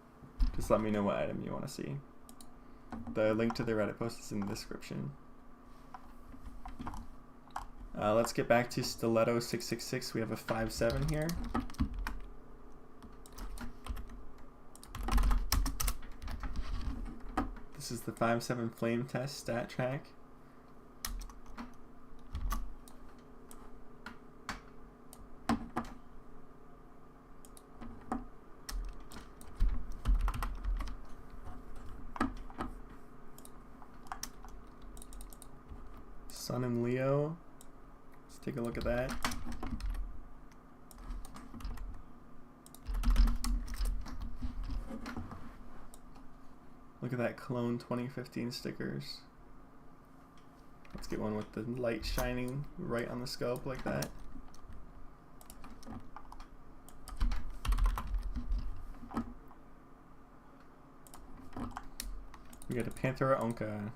Speaker 1: Just let me know what item you want to see. The link to the Reddit post is in the description. Let's get back to Stiletto 666. We have a 5.7 here. This is the 5.7 flame test stat track. Sun and Leo. Let's take a look at that. Look at that clone 2015 stickers. Let's get one with the light shining right on the scope like that. We got a Panthera Onca.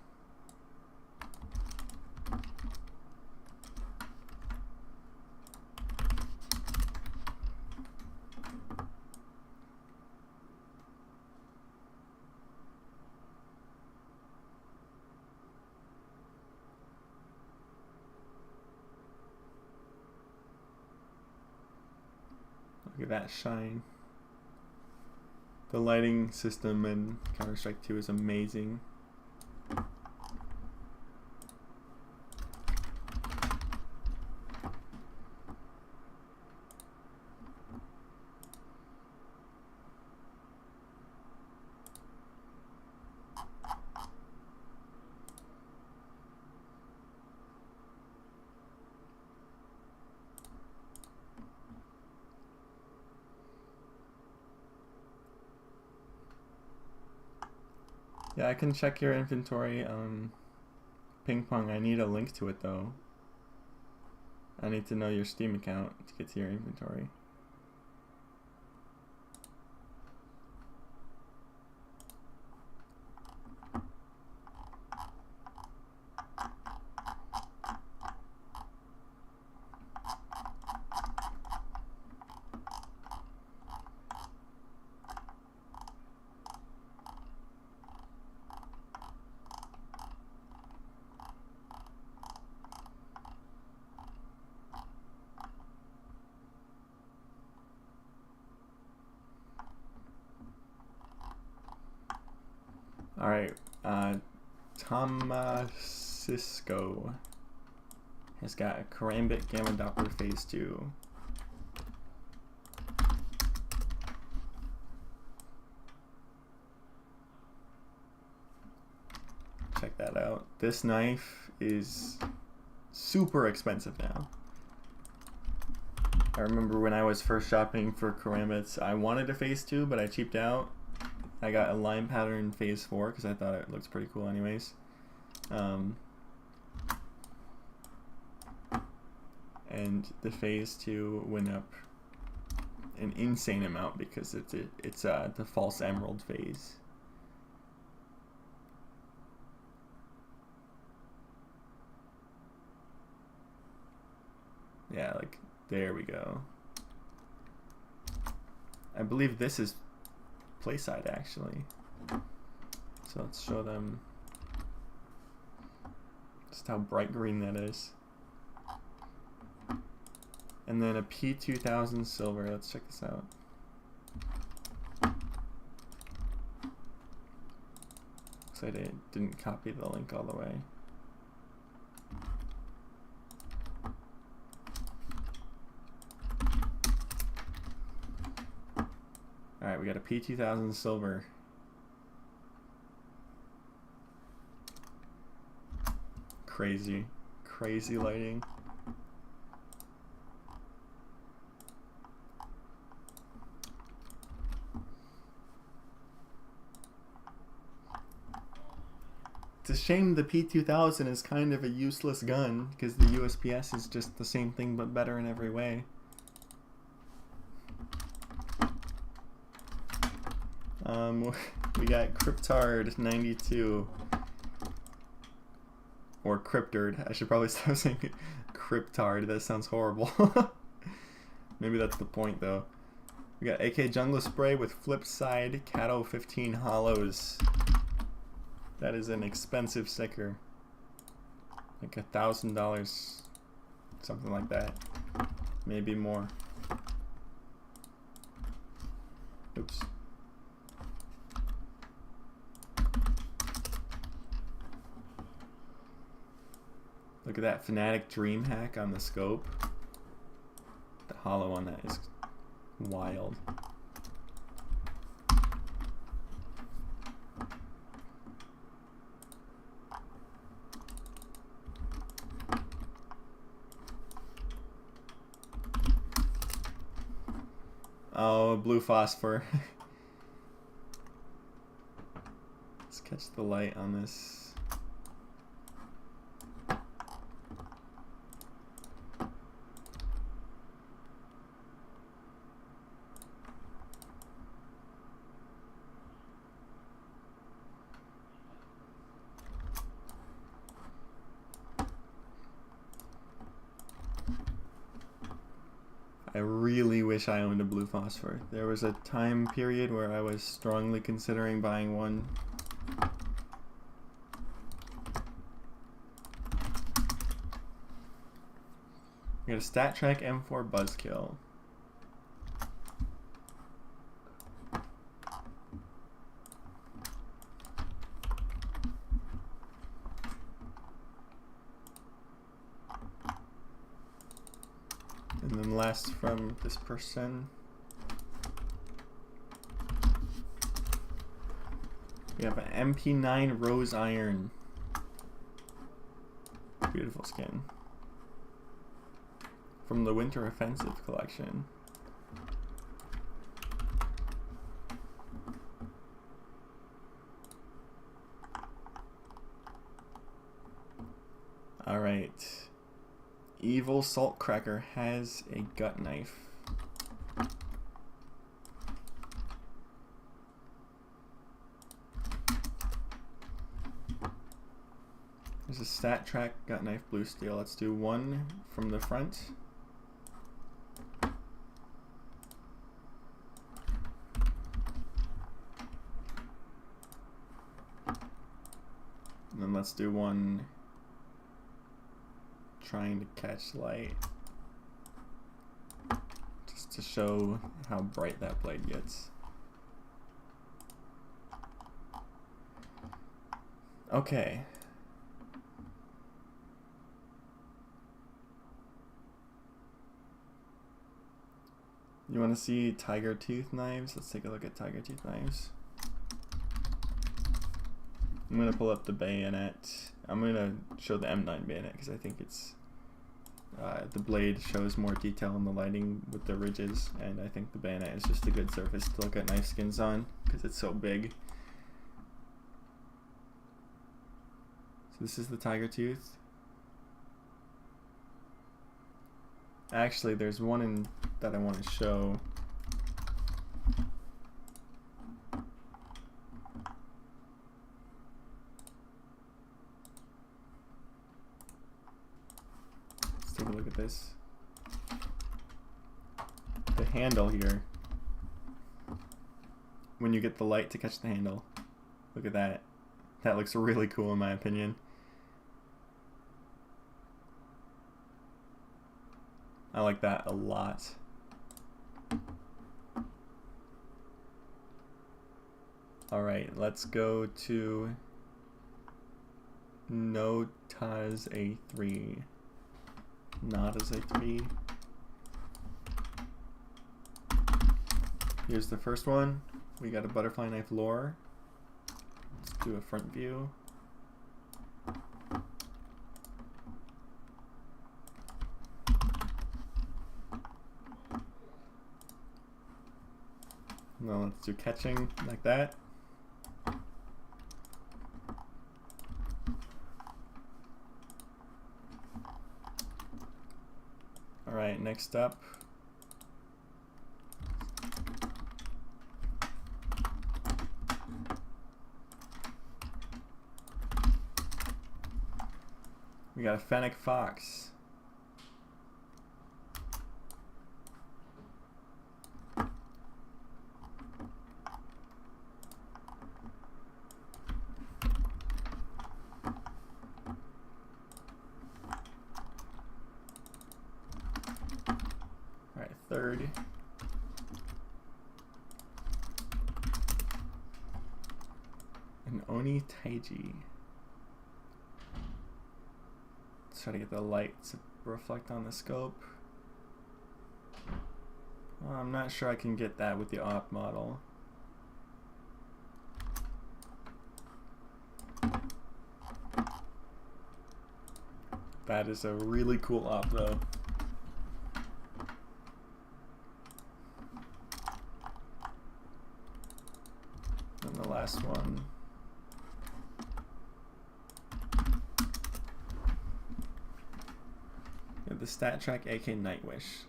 Speaker 1: Look at that shine. The lighting system in Counter-Strike 2 is amazing. Yeah, I can check your inventory on Ping Pong. I need a link to it though. I need to know your Steam account to get to your inventory. Alright, Tom Cisco has got a Karambit Gamma Doppler Phase 2. Check that out. This knife is super expensive now. I remember when I was first shopping for Karambits, I wanted a Phase 2, but I cheaped out. I got a line pattern Phase 4 because I thought it looks pretty cool anyways. And the Phase 2 went up an insane amount because it's the false emerald phase. Yeah, like there we go. I believe this is Playside actually. So let's show them just how bright green that is. And then a P2000 silver. Let's check this out. Looks like I didn't copy the link all the way. Alright, we got a P2000 silver. Crazy, crazy lighting. It's a shame the P2000 is kind of a useless gun because the USPS is just the same thing but better in every way. We got Cryptard 92 or Cryptard. I should probably stop saying Cryptard. That sounds horrible. Maybe that's the point though. We got AK Jungle Spray with flip side Cato 15 hollows. That is an expensive sticker. Like $1,000, something like that. Maybe more. Oops. Look at that Fnatic Dream Hack on the scope. The hollow on that is wild. Oh, blue phosphor. Let's catch the light on this. I really wish I owned a blue phosphor. There was a time period where I was strongly considering buying one. We got a StatTrak M4 Buzzkill. And then last from this person. We have an MP9 Rose Iron. Beautiful skin. From the Winter Offensive collection. Alright. Evil Salt Cracker has a gut knife. There's a Stat Track gut knife blue steel. Let's do one from the front. And then let's do one trying to catch light, just to show how bright that blade gets. Okay. You want to see tiger tooth knives? Let's take a look at tiger tooth knives. I'm going to pull up the bayonet. I'm going to show the M9 bayonet because I think it's the blade shows more detail in the lighting with the ridges, and I think the bayonet is just a good surface to look at knife skins on because it's so big. So this is the tiger tooth. Actually, there's one that I want to show. Let's take a look at this. The handle here. When you get the light to catch the handle. Look at that. That looks really cool in my opinion. I like that a lot. Alright, let's go to Notaz A3. Notaz A3. Here's the first one. We got a butterfly knife lore. Let's do a front view. Now let's do catching like that. Alright, next up. We got a Fennec Fox. Alright, third. An Oni Taiji. Let's try to get the light to reflect on the scope. I'm not sure I can get that with the op model. That is a really cool op though. And the last one. The Stat Track AK Nightwish.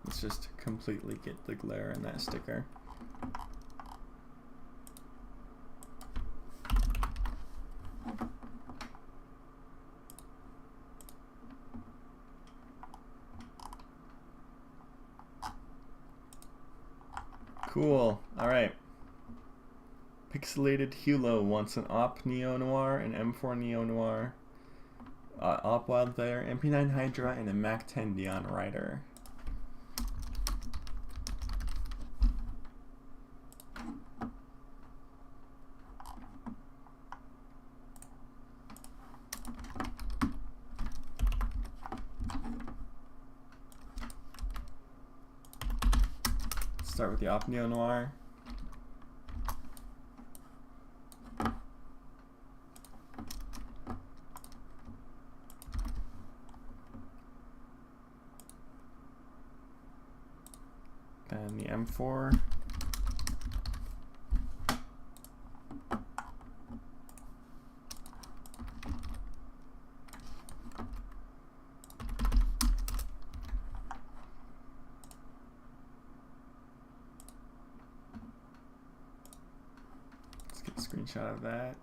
Speaker 1: Let's just completely get the glare in that sticker. Cool. Alright. Pixelated Hulo wants an Op Neo Noir, an M4 Neo Noir, Op Wildfire, MP9 Hydra, and a Mac 10 Neon Rider. start with the Op Neo Noir. Then the M4. Let's get a screenshot of that.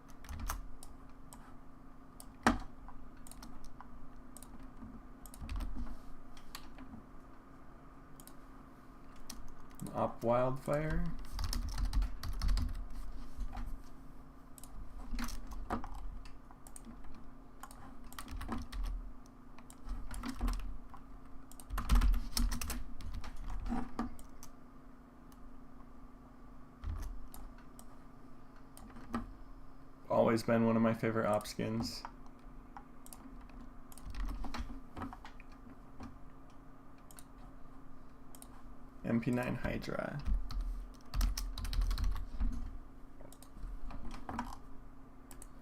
Speaker 1: Op Wildfire. Always been one of my favorite op skins. MP9 Hydra.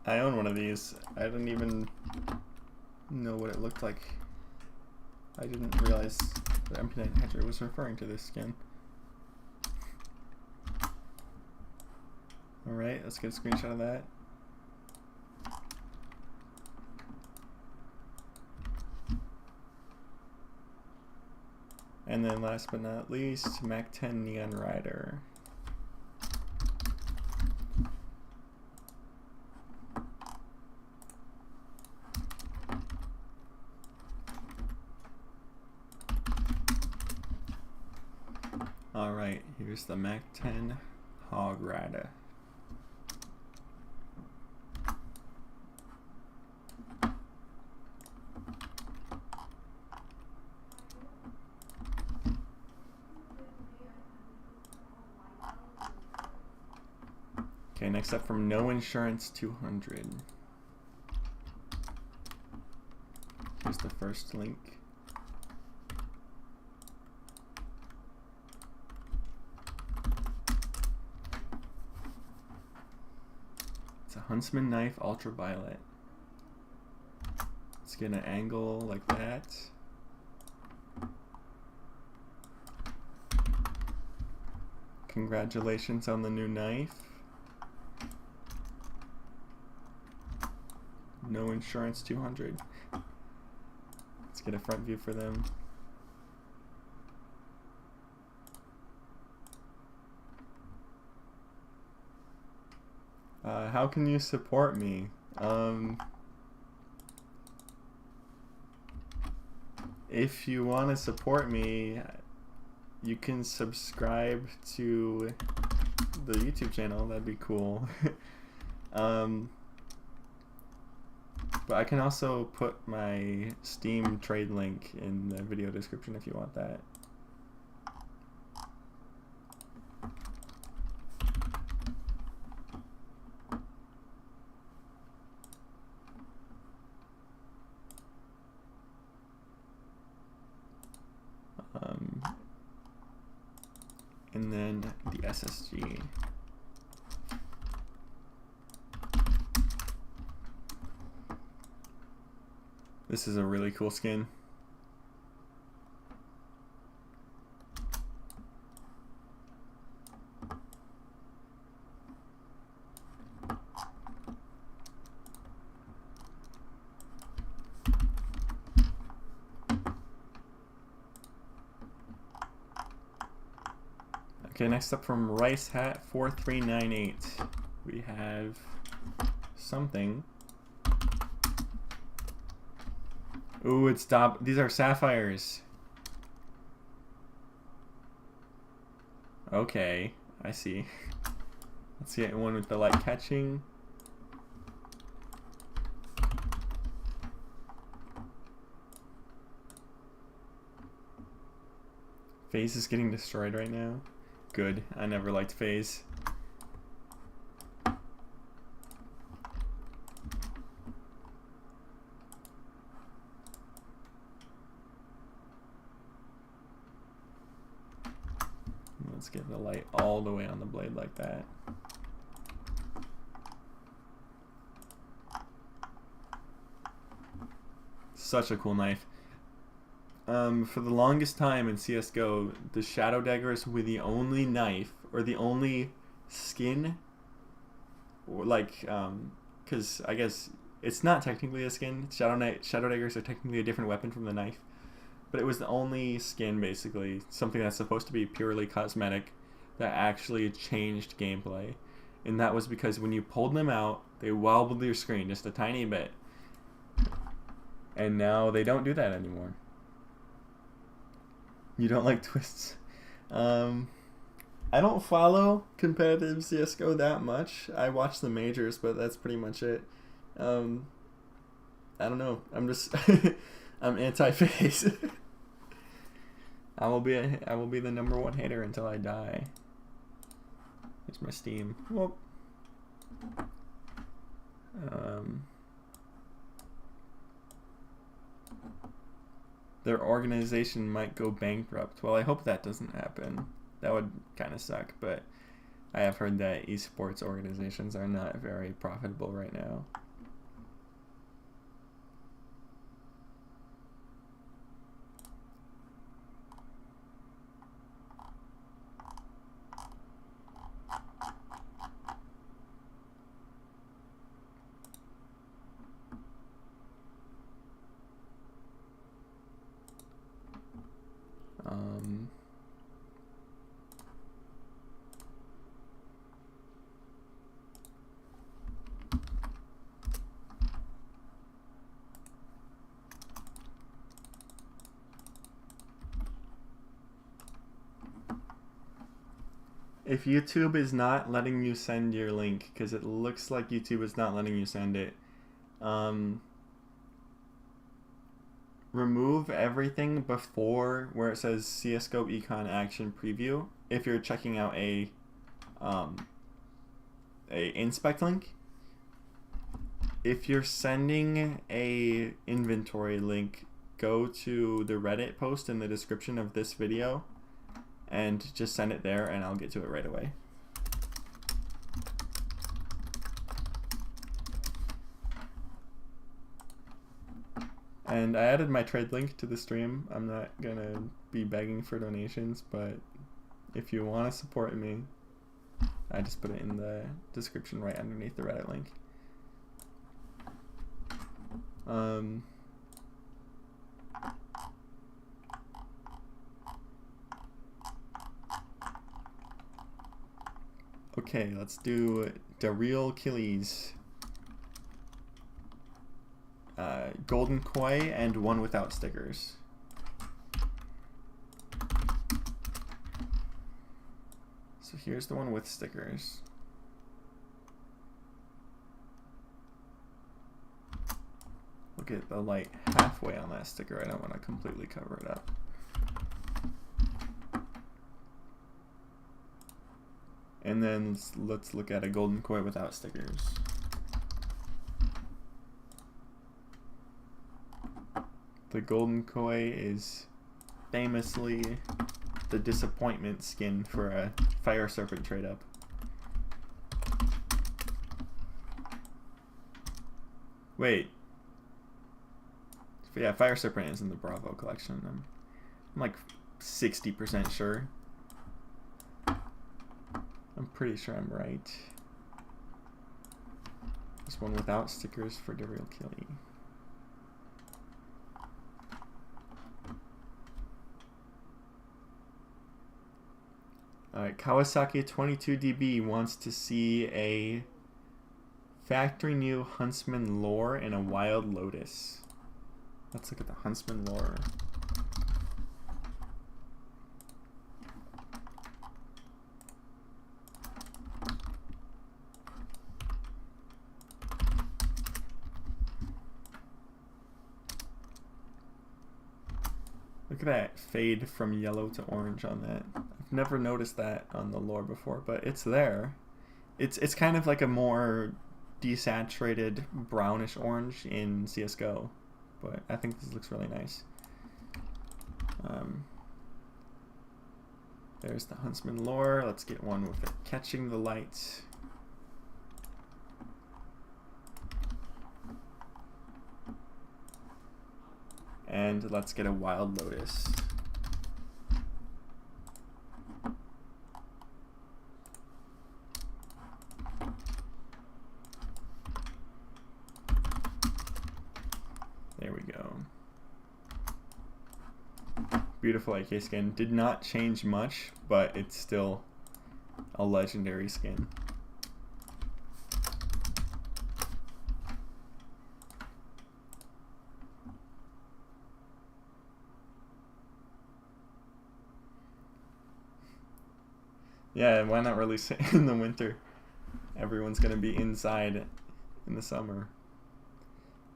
Speaker 1: I own one of these. I didn't even know what it looked like. I didn't realize that MP9 Hydra was referring to this skin. Alright, let's get a screenshot of that. And then last but not least, Mac 10 Neon Rider. Alright, here's the Mac 10 Hog Rider. Okay, next up from No Insurance 200. Here's the first link. It's a Huntsman knife ultraviolet. Let's get an angle like that. Congratulations on the new knife. No Insurance 200. Let's get a front view for them. How can you support me? If you want to support me, you can subscribe to the YouTube channel. That'd be cool. But I can also put my Steam trade link in the video description if you want that. And then the SSG. This is a really cool skin. Okay, next up from Rice Hat 4398, we have something. Ooh, it's these are sapphires. Okay, I see. Let's get one with the light catching. FaZe is getting destroyed right now. Good. I never liked FaZe. Let's get the light all the way on the blade like that. Such a cool knife. For the longest time in CSGO, the Shadow Daggers were the only knife, or the only skin, or like, because I guess it's not technically a skin. Shadow Daggers are technically a different weapon from the knife. But it was the only skin, basically, something that's supposed to be purely cosmetic, that actually changed gameplay. And that was because when you pulled them out, they wobbled your screen just a tiny bit. And now they don't do that anymore. You don't like twists. I don't follow competitive CSGO that much. I watch the majors, but that's pretty much it. I don't know. I'm just... I'm anti-phase. I will be the #1 hater until I die. Here's my Steam. Whoop. Their organization might go bankrupt. Well, I hope that doesn't happen. That would kind of suck, but I have heard that esports organizations are not very profitable right now. If YouTube is not letting you send your link, because it looks like YouTube is not letting you send it, remove everything before where it says CSGO Econ Action Preview if you're checking out a inspect link. If you're sending a inventory link, go to the Reddit post in the description of this video and just send it there, and I'll get to it right away. And I added my trade link to the stream. I'm not gonna be begging for donations, but if you want to support me, I just put it in the description right underneath the Reddit link. Okay, let's do the real killies. Golden Koi and one without stickers. So here's the one with stickers. Look at the light halfway on that sticker. I don't want to completely cover it up. And then let's look at a Golden Koi without stickers. The Golden Koi is famously the disappointment skin for a Fire Serpent trade up. Wait. Yeah, Fire Serpent is in the Bravo collection. I'm like 60% sure. I'm pretty sure I'm right. This one without stickers for the real killie. Alright, Kawasaki 22DB wants to see a factory new Huntsman lore in a Wild Lotus. Let's look at the Huntsman lore. Look at that fade from yellow to orange on that. I've never noticed that on the lore before, but it's there. It's kind of like a more desaturated brownish orange in CSGO, but I think this looks really nice. There's the Huntsman lore. Let's get one with it catching the light. And let's get a Wild Lotus. There we go. Beautiful AK skin. Did not change much, but it's still a legendary skin. Yeah, why not release it in the winter? Everyone's gonna be inside in the summer.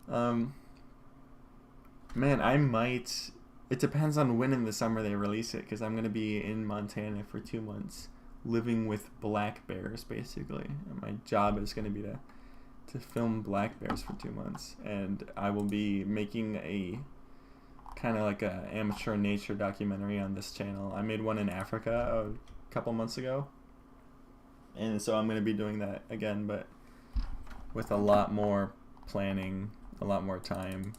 Speaker 1: Man, I might... It depends on when in the summer they release it, because I'm going to be in Montana for 2 months, living with black bears, basically. And my job is going to be to film black bears for 2 months. And I will be making a kind of like a amateur nature documentary on this channel. I made one in Africa a couple months ago. And so I'm going to be doing that again, but with a lot more planning, a lot more time.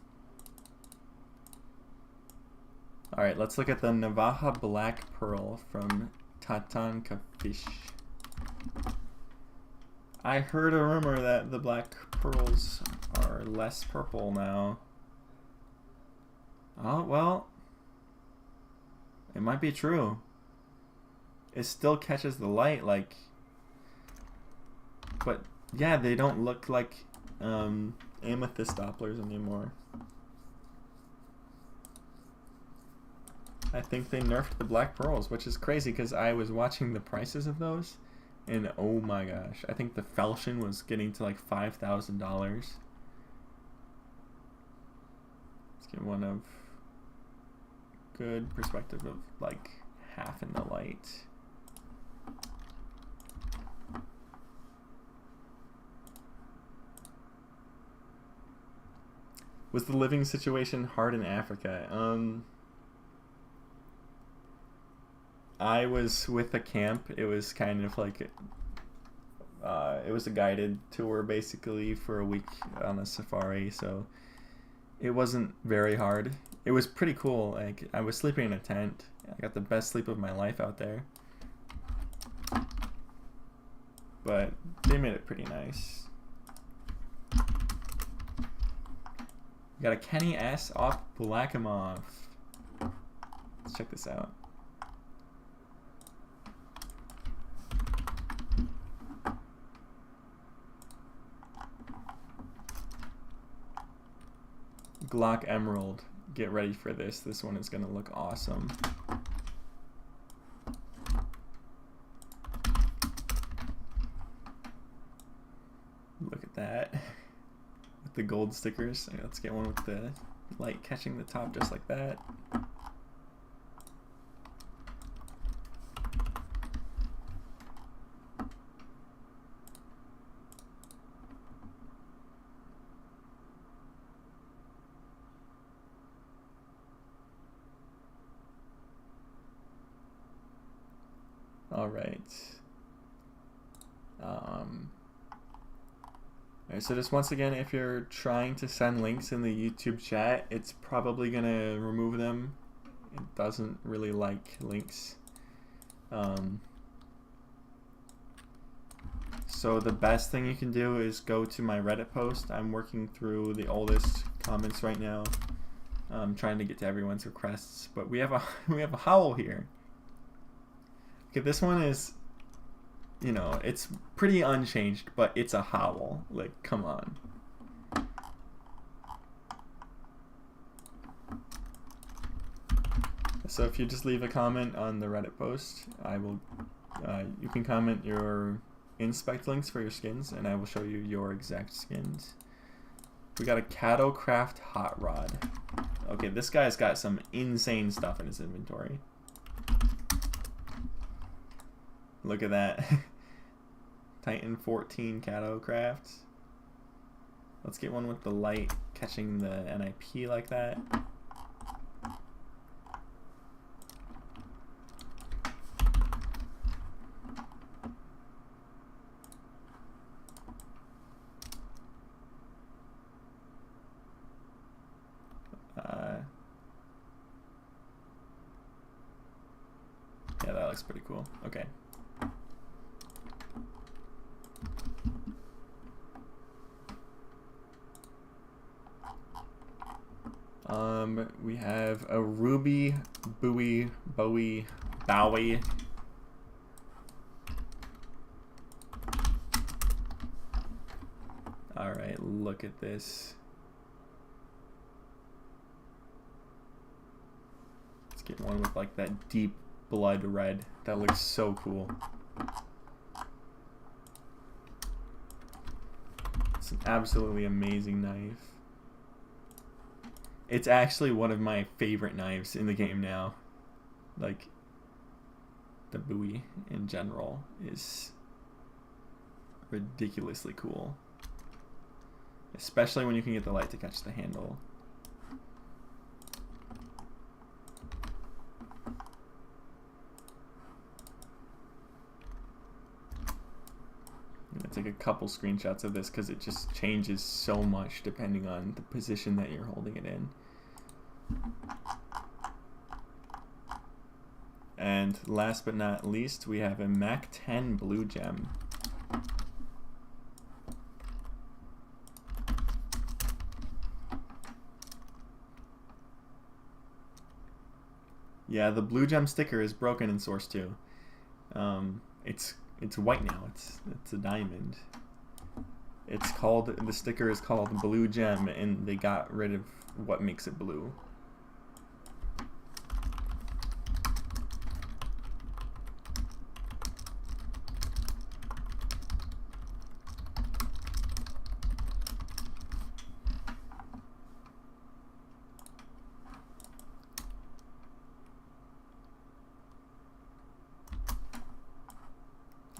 Speaker 1: Alright, let's look at the Navaja Black Pearl from Tatanka Fish. I heard a rumor that the black pearls are less purple now. Oh, well, it might be true. It still catches the light, like, but yeah, they don't look like amethyst Dopplers anymore. I think they nerfed the black pearls, which is crazy because I was watching the prices of those, and oh my gosh, I think the falchion was getting to like $5,000. Let's get one of good perspective of like half in the light. Was the living situation hard in Africa? I was with a camp. It was kind of like it was a guided tour basically for a week on a safari, so it wasn't very hard. It was pretty cool. Like, I was sleeping in a tent. I got the best sleep of my life out there. But they made it pretty nice. We got a Kenny S off Blackamoff. Let's check this out. Glock Emerald. Get ready for this. This one is gonna look awesome. Look at that. With the gold stickers. Let's get one with the light catching the top just like that. All right. Alright, so just once again, if you're trying to send links in the YouTube chat, it's probably gonna remove them. It doesn't really like links. So the best thing you can do is go to my Reddit post. I'm working through the oldest comments right now. I'm trying to get to everyone's requests, but we have a howl here. Okay, this one is, you know, it's pretty unchanged, but it's a howl. Like, come on. So if you just leave a comment on the Reddit post, I will, you can comment your inspect links for your skins, and I will show you your exact skins. We got a Cattlecraft Hot Rod. Okay, this guy's got some insane stuff in his inventory. Look at that. Titan 14 Cattlecraft. Let's get one with the light catching the NIP like that. Yeah, that looks pretty cool. Okay. We have a Ruby, Bowie. All right, look at this. Let's get one with like that deep blood red. That looks so cool. It's an absolutely amazing knife. It's actually one of my favorite knives in the game now. Like, the Bowie in general is ridiculously cool. Especially when you can get the light to catch the handle. I'm going to take a couple screenshots of this because it just changes so much depending on the position that you're holding it in. And last but not least, we have a Mac 10 blue gem. Yeah, the blue gem sticker is broken in Source 2. It's white now. It's a diamond. It's called, the sticker is called blue gem, and they got rid of what makes it blue.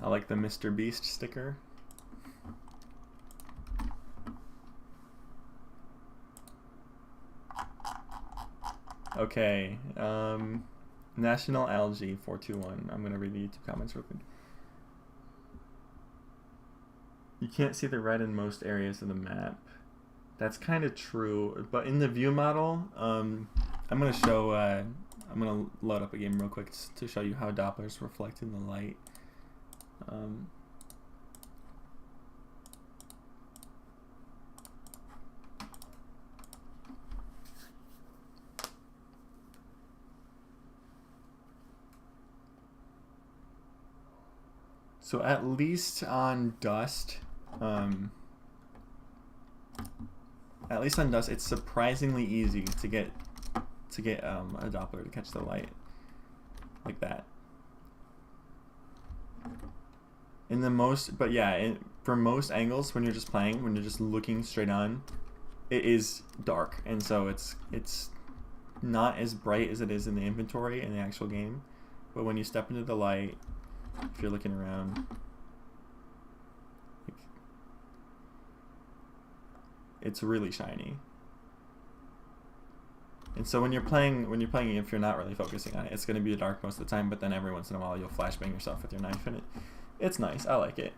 Speaker 1: I like the Mr. Beast sticker. Okay, National Algae 421. I'm gonna read the YouTube comments real quick. You can't see the red in most areas of the map. That's kind of true, but in the view model, I'm gonna show. I'm gonna load up a game real quick to show you how Dopplers reflect in the light. So at least on dust, it's surprisingly easy to get a Doppler to catch the light like that. For most angles, when you're just playing, when you're just looking straight on, it is dark, and so it's not as bright as it is in the inventory in the actual game. But when you step into the light, if you're looking around, it's really shiny. And so when you're playing, if you're not really focusing on it, it's going to be dark most of the time. But then every once in a while, you'll flashbang yourself with your knife, and it's nice. I like it.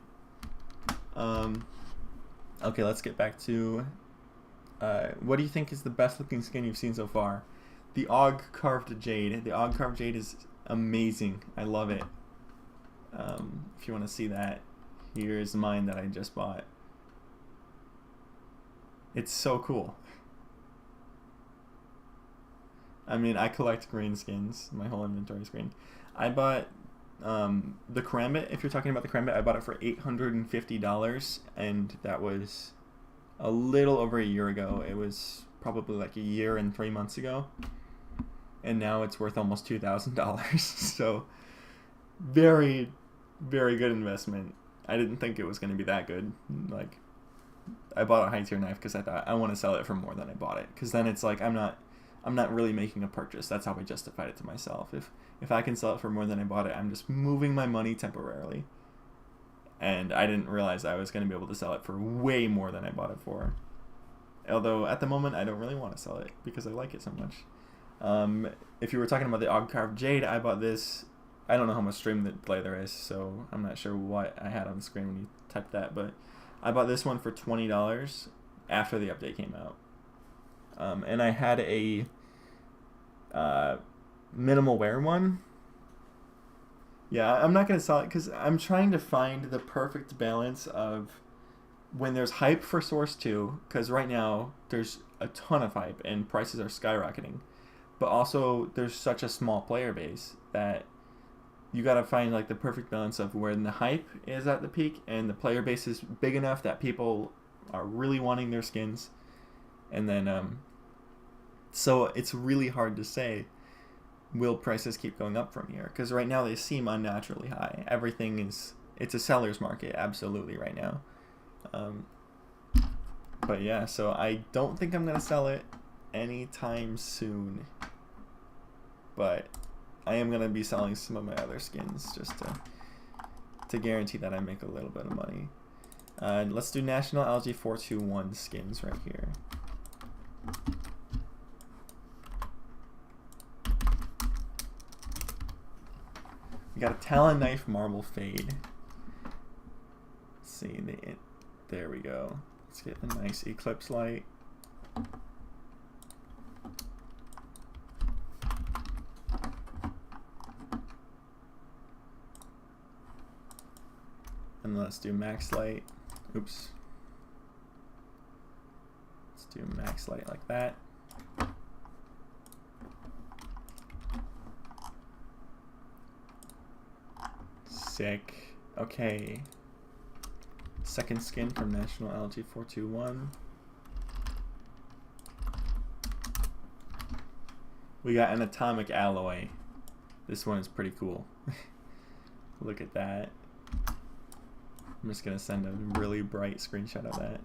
Speaker 1: Okay, let's get back to what do you think is the best looking skin you've seen so far? The Og Carved Jade. The Og Carved Jade is amazing. I love it. If you want to see that, here's mine that I just bought. It's so cool. I mean, I collect green skins. My whole inventory is green. I bought the Karambit. If you're talking about the Karambit, I bought it for $850, and that was a little over a year ago. It was probably like a year and 3 months ago, and now it's worth almost $2,000. So very, very good investment. I didn't think it was going to be that good. Like, I bought a high tier knife because I thought I want to sell it for more than I bought it, because then it's like I'm not really making a purchase. That's how I justified it to myself. If I can sell it for more than I bought it, I'm just moving my money temporarily. And I didn't realize I was going to be able to sell it for way more than I bought it for. Although at the moment I don't really want to sell it because I like it so much. If you were talking about the Og Carved Jade, I bought this. I don't know how much stream delay there is, so I'm not sure what I had on the screen when you typed that, but I bought this one for $20 after the update came out. And I had a minimal wear one, Yeah, I'm not gonna sell it because I'm trying to find the perfect balance of when there's hype for Source 2, because right now there's a ton of hype and prices are skyrocketing, but also there's such a small player base that you gotta find like the perfect balance of when the hype is at the peak and the player base is big enough that people are really wanting their skins, and then so it's really hard to say will prices keep going up from here, because right now they seem unnaturally high. Everything is, it's a seller's market absolutely right now. But yeah, so I don't think I'm gonna sell it anytime soon, but I am gonna be selling some of my other skins just to guarantee that I make a little bit of money. Let's do National Algae 421 skins right here. We got a Talon Knife Marble Fade. Let's see, there we go. Let's get a nice Eclipse Light. And let's do Max Light. Oops. Let's do Max Light like that. Sick. Okay. Second skin from National Algae 421. We got an Atomic Alloy. This one is pretty cool. Look at that. I'm just gonna send a really bright screenshot of that.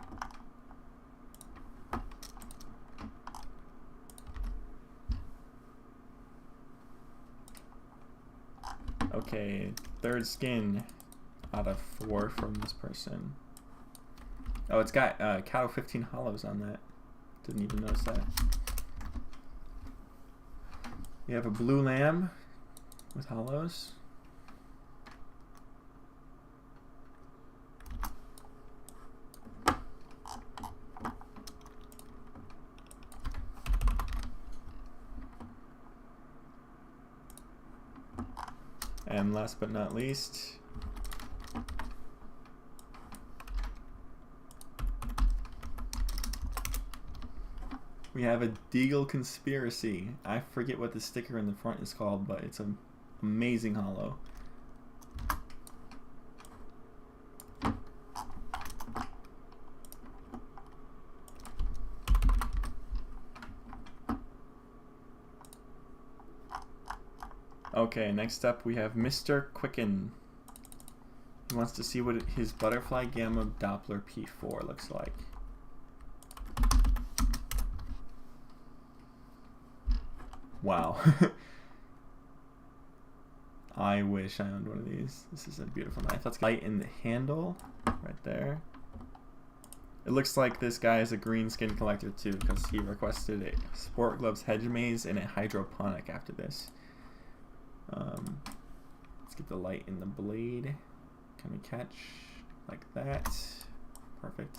Speaker 1: Okay, third skin out of 4 from this person. Oh, it's got Cattle 15 hollows on that. Didn't even notice that. We have a blue lamb with hollows. And last but not least, we have a Deagle Conspiracy. I forget what the sticker in the front is called, but it's an amazing hollow. Okay, next up we have Mr. Quicken. He wants to see what his Butterfly Gamma Doppler P4 looks like. Wow. I wish I owned one of these. This is a beautiful knife. Let's get light in the handle right there. It looks like this guy is a green skin collector too, because he requested a Sport Gloves Hedge Maze and a Hydroponic after this. Let's get the light in the blade. Can we catch like that? Perfect.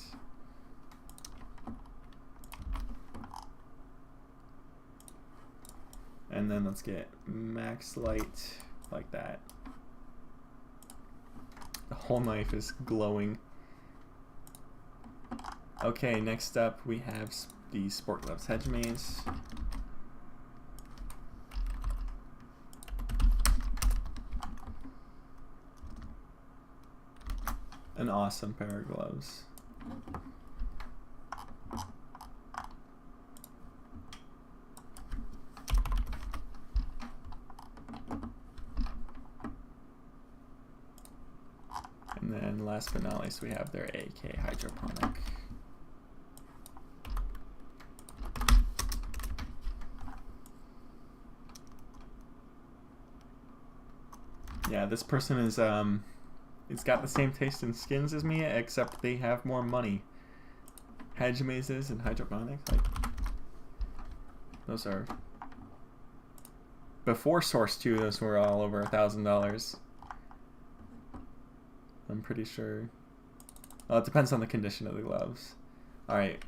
Speaker 1: And then let's get max light like that. The whole knife is glowing. Okay, next up we have the Sport Gloves Hedge Maze. An awesome pair of gloves. And then last but not least, we have their AK Hydroponic. Yeah, this person is it's got the same taste in skins as me, except they have more money. Hedge mazes and hydroponics, like those are before Source 2. Those were all over $1,000. I'm pretty sure. Well, it depends on the condition of the gloves. All right.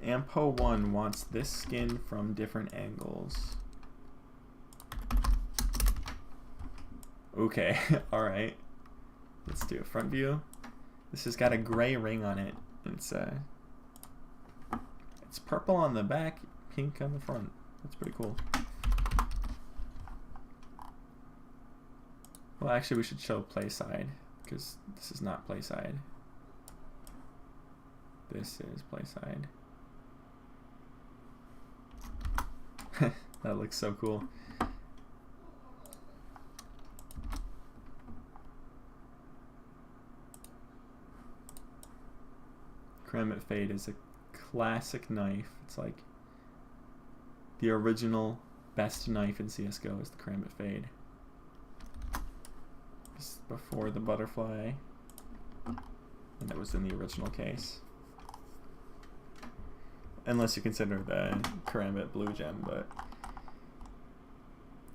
Speaker 1: Ampo1 wants this skin from different angles. Okay, alright. Let's do a front view. This has got a gray ring on it. It's purple on the back, pink on the front. That's pretty cool. Well, actually we should show play side, because this is not play side. This is play side. That looks so cool. Karambit Fade is a classic knife. It's like the original best knife in CSGO is the Karambit Fade. Just before the butterfly, and it was in the original case. Unless you consider the Karambit Blue Gem, but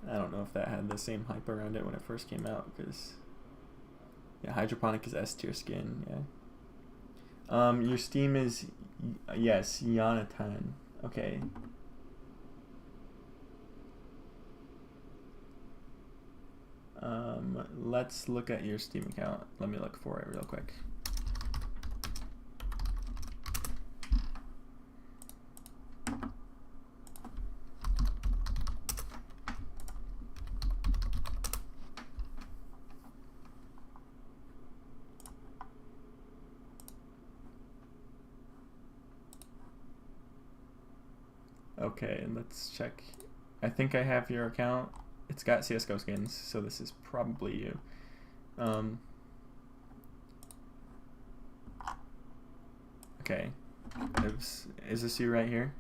Speaker 1: I don't know if that had the same hype around it when it first came out, because yeah, Hydroponic is S tier skin, yeah. Your Steam is, yes, Jonathan. Okay. Let's look at your Steam account. Let me look for it real quick. Okay, let's check. I think I have your account. It's got CSGO skins, so this is probably you. Okay, is this you right here?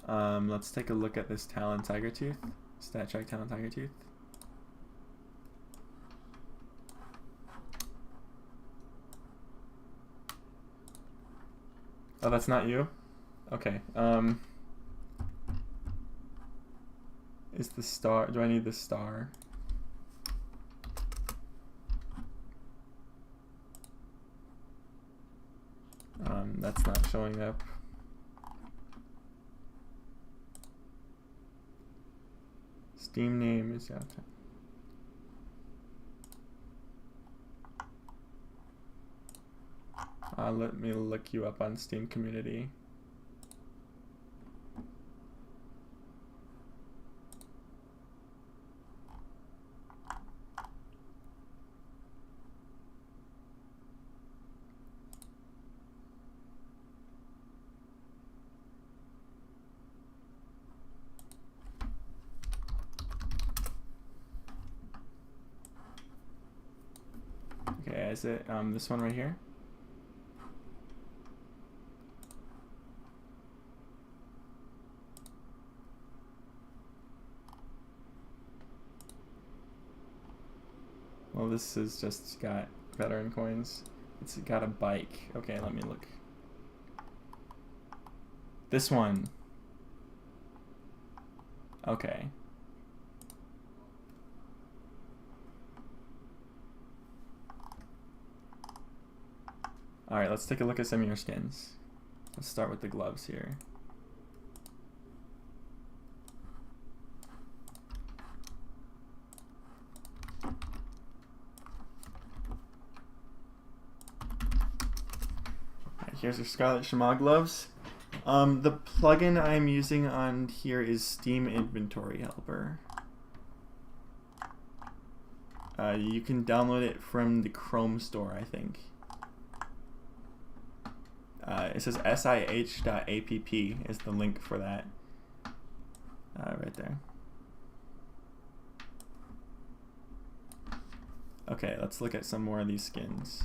Speaker 1: Let's take a look at this Talon Tiger Tooth. Stat check Talon Tiger Tooth. Oh, that's not you? Okay. Is the star, do I need the star? That's not showing up. Steam name is out. Let me look you up on Steam community. Okay, is it this one right here? Well, this has just got veteran coins. It's got a bike. Okay, let me look. This one. Okay. Alright, let's take a look at some of your skins. Let's start with the gloves here. Here's your Scarlet Shema gloves. The plugin I'm using on here is Steam Inventory Helper. You can download it from the Chrome store, I think. It says sih.app is the link for that. Right there. Okay, let's look at some more of these skins.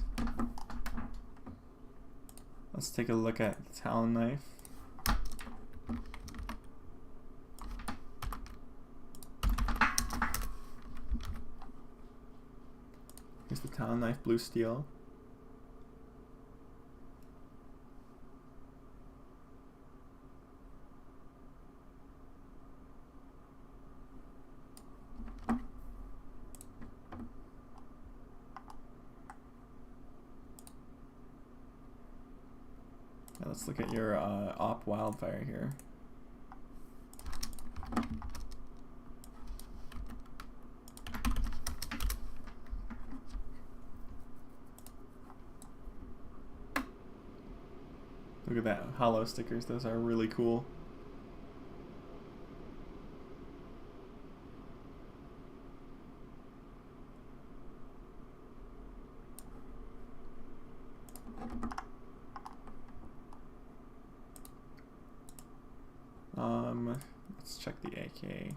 Speaker 1: Let's take a look at the Talon knife. Here's the Talon knife, blue steel. Let's look at your Op Wildfire here. Look at that, hollow stickers. Those are really cool. Let's check the AK.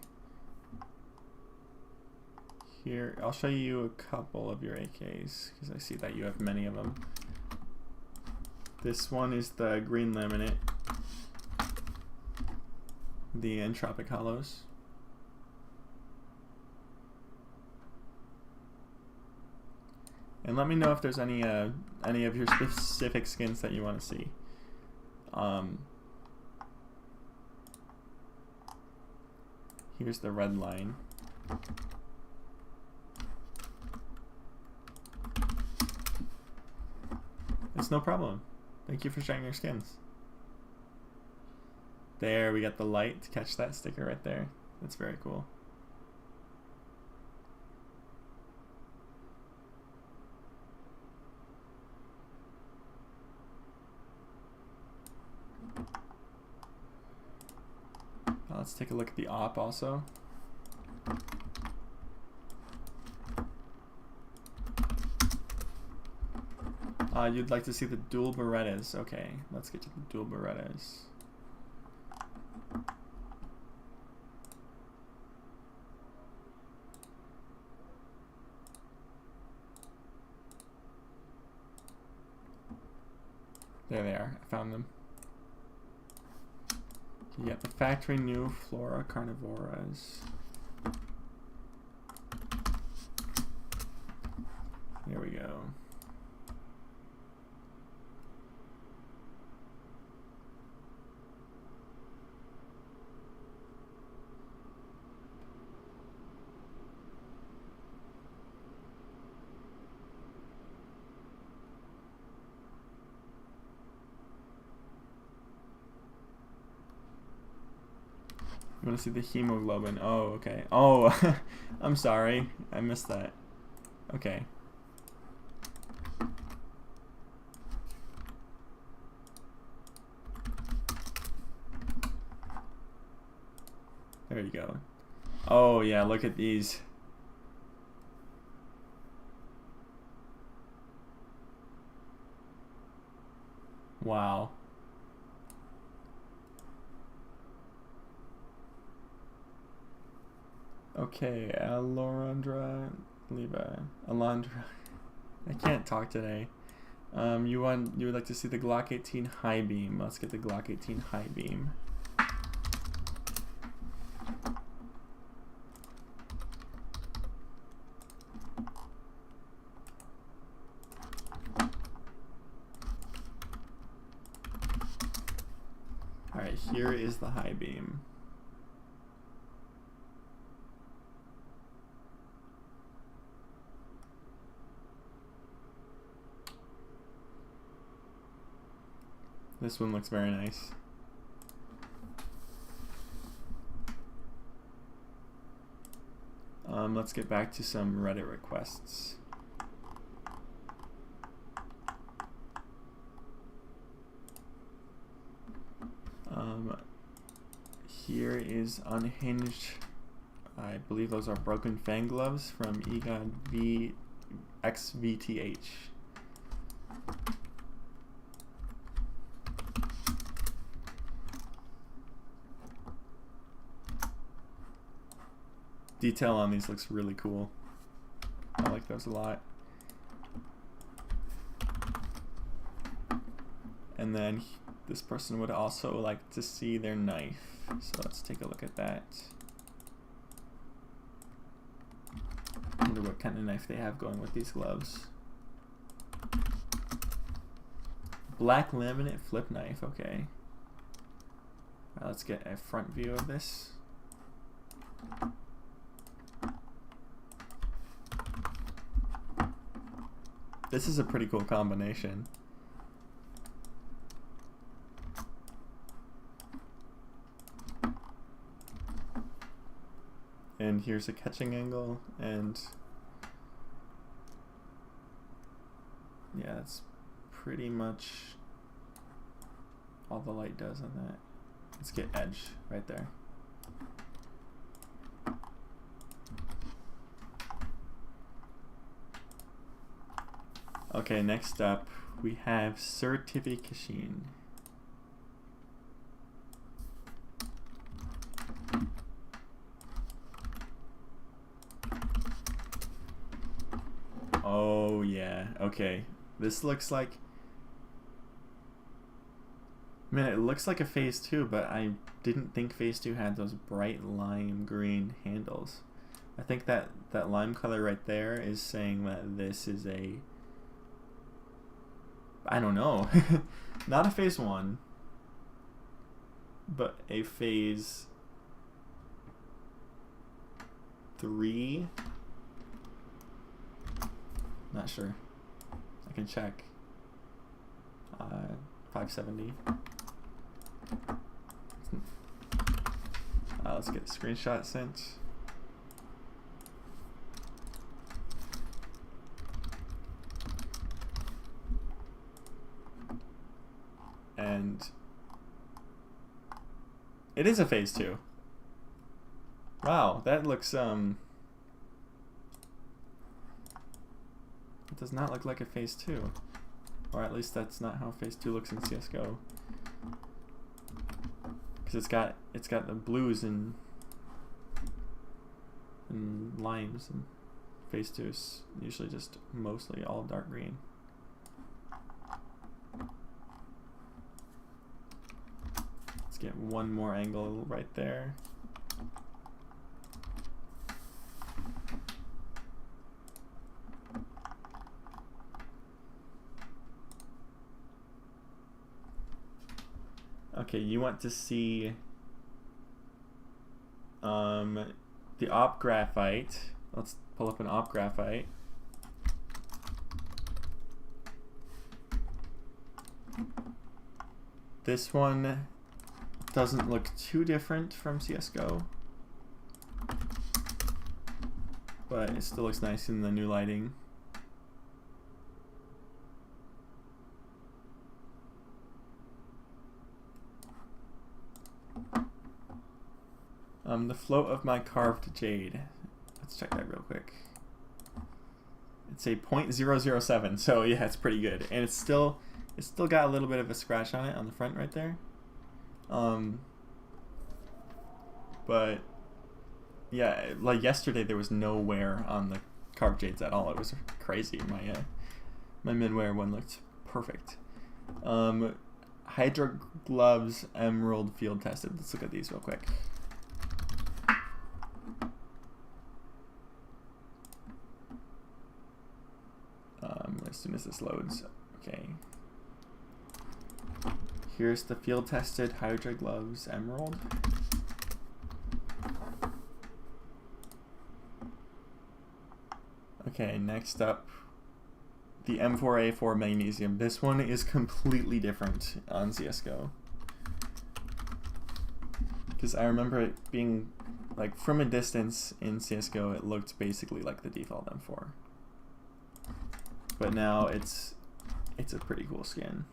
Speaker 1: Here, I'll show you a couple of your AKs because I see that you have many of them. This one is the green laminate, the entropic hollows. And let me know if there's any of your specific skins that you want to see. Here's the red line. It's no problem. Thank you for sharing your skins. There, we got the light to catch that sticker right there. That's very cool. Let's take a look at the op also. You'd like to see the dual Berettas. Okay, let's get to the dual Berettas. There they are. I found them. You got the factory new Flora Carnivoras. Here we go. You want to see the hemoglobin? Oh, okay. Oh, I'm sorry. I missed that. Okay. There you go. Oh, yeah, look at these. Wow. Okay, Alondra, I can't talk today. You would like to see the Glock 18 high beam. Let's get the Glock 18 high beam. All right, here is the high beam. This one looks very nice. Let's get back to some Reddit requests. Here is Unhinged. I believe those are Broken Fang gloves from Egon XVTH. Detail on these looks really cool. I like those a lot. And then this person would also like to see their knife. So let's take a look at that. I wonder what kind of knife they have going with these gloves. Black laminate flip knife, okay. All right, let's get a front view of this. This is a pretty cool combination. And here's a catching angle, and yeah, that's pretty much all the light does on that. Let's get edge right there. Okay, next up we have certification. Oh yeah, okay. This looks like, man, it looks like a phase 2, but I didn't think phase 2 had those bright lime green handles. I think that lime color right there is saying that this is a, I don't know, not a phase 1, but a phase 3. Not sure. I can check. 570. Let's get a screenshot sent. And it is a phase 2. Wow, that looks it does not look like a phase 2. Or at least that's not how phase 2 looks in CS:GO. Because it's got the blues and limes, and phase 2 is usually just mostly all dark green. Let's get one more angle right there. Okay, you want to see the op graphite. Let's pull up an op graphite. This one doesn't look too different from CS:GO, but it still looks nice in the new lighting. The float of my carved jade. Let's check that real quick. It's a 0.007, so yeah, it's pretty good, and it's still got a little bit of a scratch on it on the front right there. But yeah, like yesterday there was no wear on the carved jades at all. It was crazy. My mid-wear one looked perfect. Hydra gloves, emerald field tested. Let's look at these real quick. As soon as this loads, okay. Here's the field tested Hydra gloves, emerald. Okay, next up, the M4A4 magnesium. This one is completely different on CS:GO. Because I remember it being, like, from a distance in CS:GO, it looked basically like the default M4. But now it's a pretty cool skin.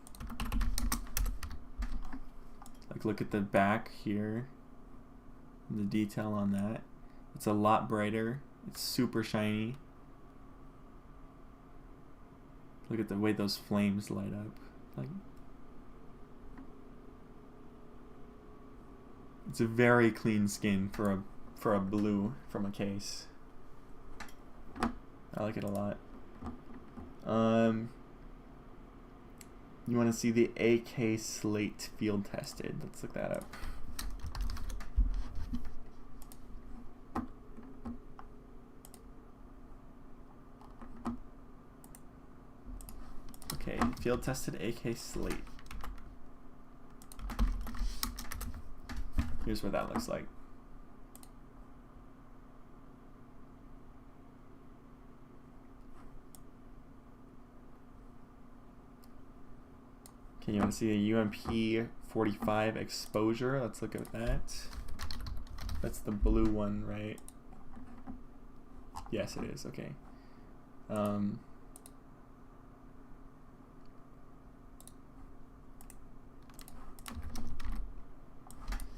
Speaker 1: Like, look at the back here, the detail on that. It's a lot brighter. It's super shiny. Look at the way those flames light up. Like, it's a very clean skin for a blue from a case. I like it a lot. You want to see the AK slate field tested. Let's look that up. Okay, field tested AK slate. Here's what that looks like. Okay, you want to see a UMP 45 exposure? Let's look at that. That's the blue one, right? Yes, it is. Okay.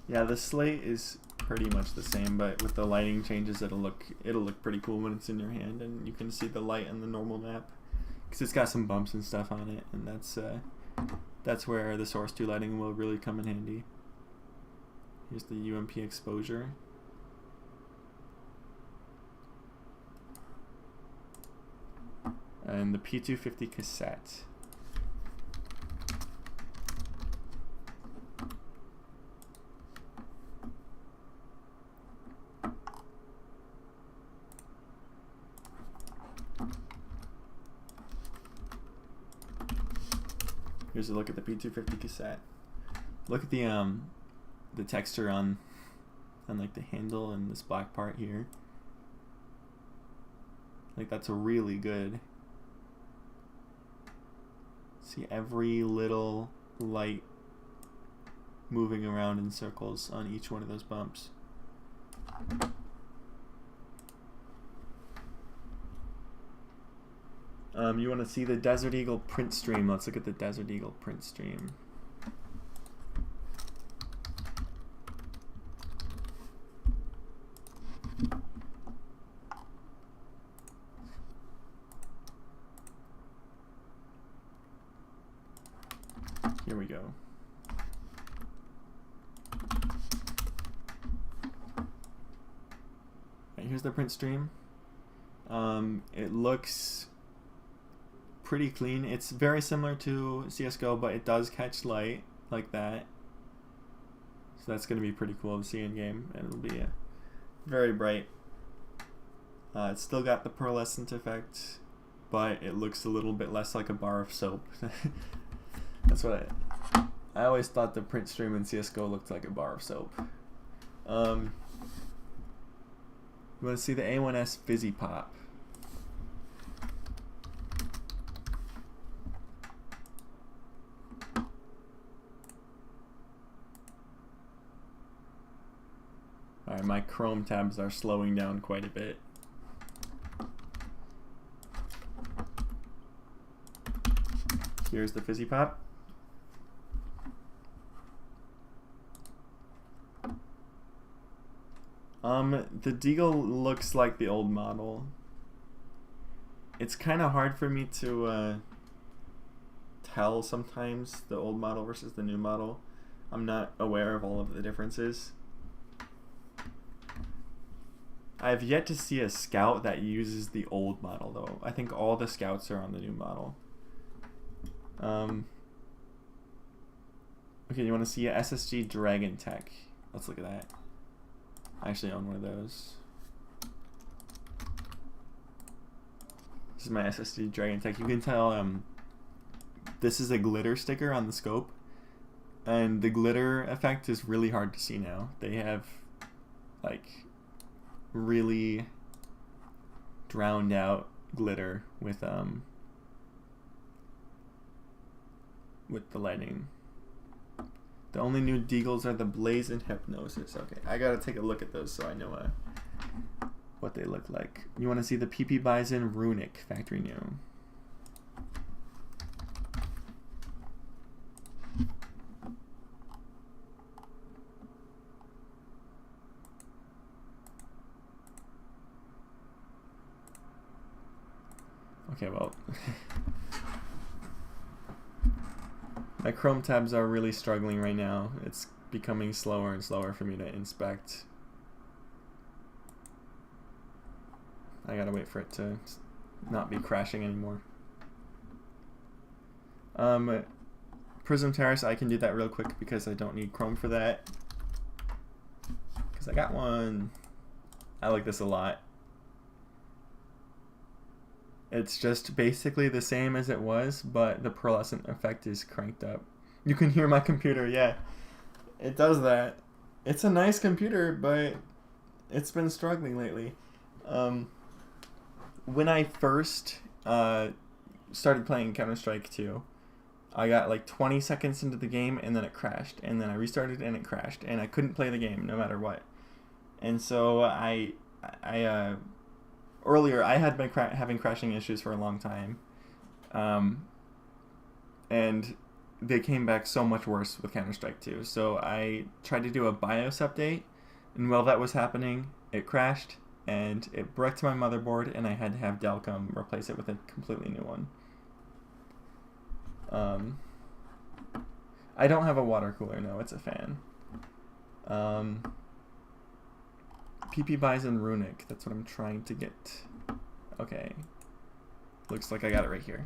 Speaker 1: Yeah, the slate is pretty much the same, but with the lighting changes, it'll look pretty cool when it's in your hand, and you can see the light in the normal map because it's got some bumps and stuff on it, and that's where the Source 2 lighting will really come in handy. Here's the UMP exposure. And the P250 cassette. Here's a look at the P250 cassette. Look at the texture on like the handle and this black part here. Like that's really good. See every little light moving around in circles on each one of those bumps. You want to see the Desert Eagle print stream. Let's look at the Desert Eagle print stream. Here we go. Right, here's the print stream. It looks pretty clean. It's very similar to CSGO, but it does catch light like that. So that's going to be pretty cool to see in game, and it'll be very bright. It's still got the pearlescent effect, but it looks a little bit less like a bar of soap. That's what I always thought the print stream in CSGO looked like a bar of soap. You want to see the A1S Fizzy Pop. Alright, my Chrome tabs are slowing down quite a bit. Here's the Fizzy Pop. The Deagle looks like the old model. It's kind of hard for me to tell sometimes the old model versus the new model. I'm not aware of all of the differences. I've yet to see a Scout that uses the old model though. I think all the Scouts are on the new model. Okay, you want to see a SSG Dragon Tech? Let's look at that. I actually own one of those. This is my SSG Dragon Tech. You can tell this is a glitter sticker on the scope, and the glitter effect is really hard to see now. They have like really drowned out glitter with the lighting. The only new Deagles are the Blaze and Hypnosis. Okay, I gotta take a look at those so I know what they look like. You want to see the PP Bison Runic factory new. Okay, well, my Chrome tabs are really struggling right now. It's becoming slower and slower for me to inspect. I gotta wait for it to not be crashing anymore. Prism Terrace, I can do that real quick because I don't need Chrome for that. Because I got one. I like this a lot. It's just basically the same as it was, but the pearlescent effect is cranked up. You can hear my computer, yeah. It does that. It's a nice computer, but it's been struggling lately. When I first started playing Counter-Strike 2, I got like 20 seconds into the game and then it crashed. And then I restarted and it crashed. And I couldn't play the game no matter what. And so earlier, I had been having crashing issues for a long time, and they came back so much worse with Counter-Strike 2. So I tried to do a BIOS update, and while that was happening, it crashed, and it bricked my motherboard, and I had to have Dell come replace it with a completely new one. I don't have a water cooler, no, it's a fan. PP Bison Runic, that's what I'm trying to get. Okay. Looks like I got it right here.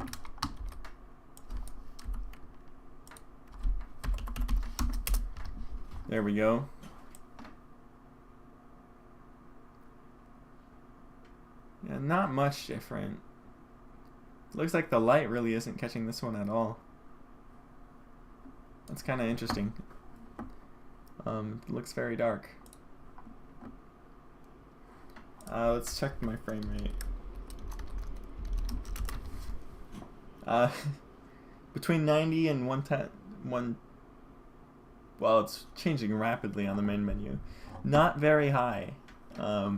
Speaker 1: There we go. Yeah, not much different. Looks like the light really isn't catching this one at all. That's kind of interesting. Looks very dark. Let's check my frame rate. Between 90 and 110, well, it's changing rapidly on the main menu. Not very high. I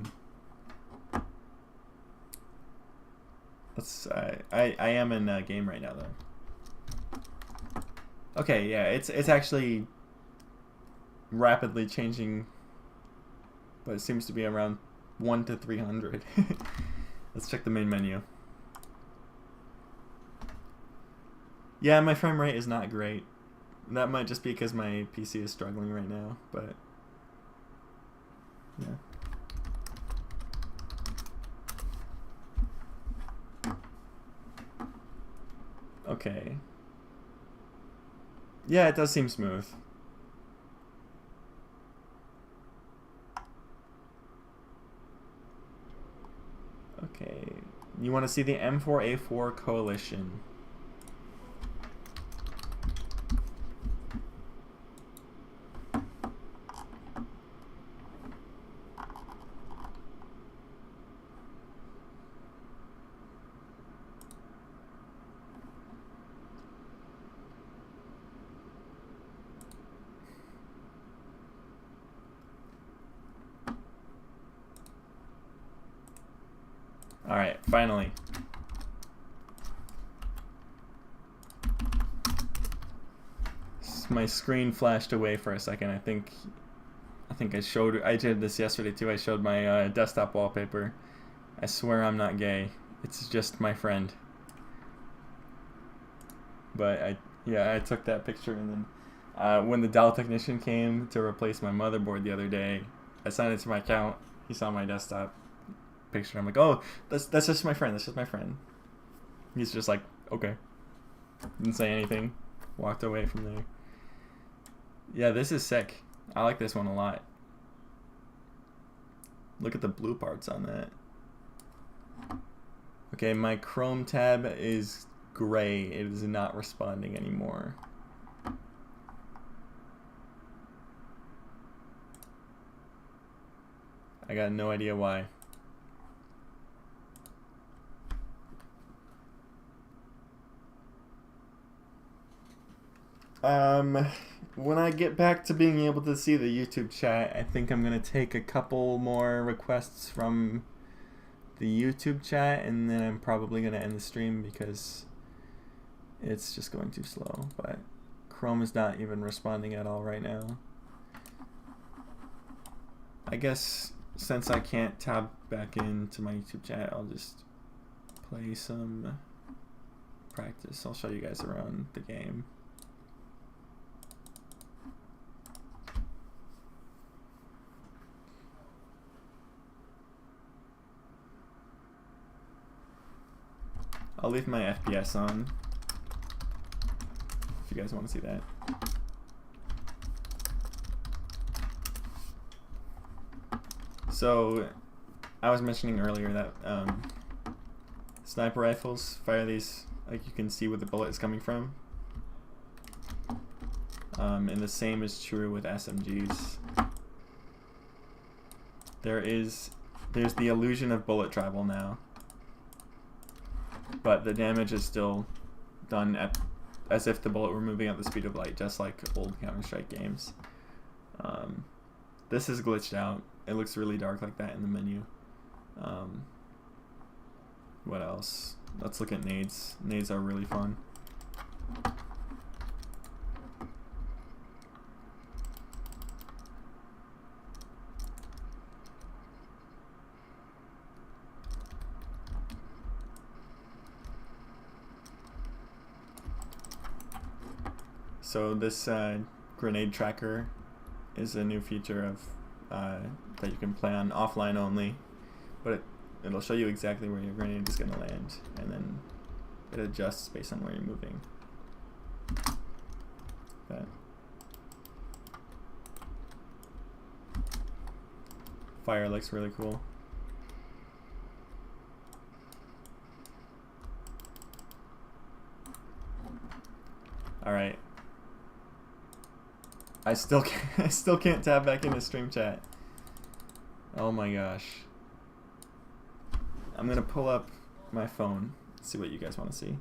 Speaker 1: am in a game right now though. Okay, yeah, it's actually rapidly changing, but it seems to be around 1 to 300. Let's check the main menu. Yeah, my frame rate is not great. That might just be because my PC is struggling right now, but yeah. Okay. Yeah, it does seem smooth. Okay. You want to see the M4A4 Coalition. Alright, finally. My screen flashed away for a second. I think I did this yesterday too. I showed my desktop wallpaper. I swear I'm not gay. It's just my friend. But I took that picture, and then when the Dell technician came to replace my motherboard the other day, I signed it to my account. He saw my desktop picture. I'm like, oh, that's just my friend. That's just my friend. He's just like, okay. Didn't say anything. Walked away from there. Yeah, this is sick. I like this one a lot. Look at the blue parts on that. Okay, my Chrome tab is gray. It is not responding anymore. I got no idea why. When I get back to being able to see the YouTube chat, I think I'm going to take a couple more requests from the YouTube chat, and then I'm probably going to end the stream because it's just going too slow. But Chrome is not even responding at all right now. I guess since I can't tab back into my YouTube chat, I'll just play some practice. I'll show you guys around the game. I'll leave my FPS on if you guys want to see that. So, I was mentioning earlier that sniper rifles fire these, like you can see where the bullet is coming from. And the same is true with SMGs. There's the illusion of bullet travel now, but the damage is still done as if the bullet were moving at the speed of light, just like old Counter-Strike games. This is glitched out. It looks really dark like that in the menu. What else? Let's look at nades. Nades are really fun. So this grenade tracker is a new feature of that you can play on offline only, but it'll show you exactly where your grenade is going to land, and then it adjusts based on where you're moving. That fire looks really cool. All right. I still can't tab back into stream chat. Oh my gosh. I'm gonna pull up my phone, see what you guys want to see.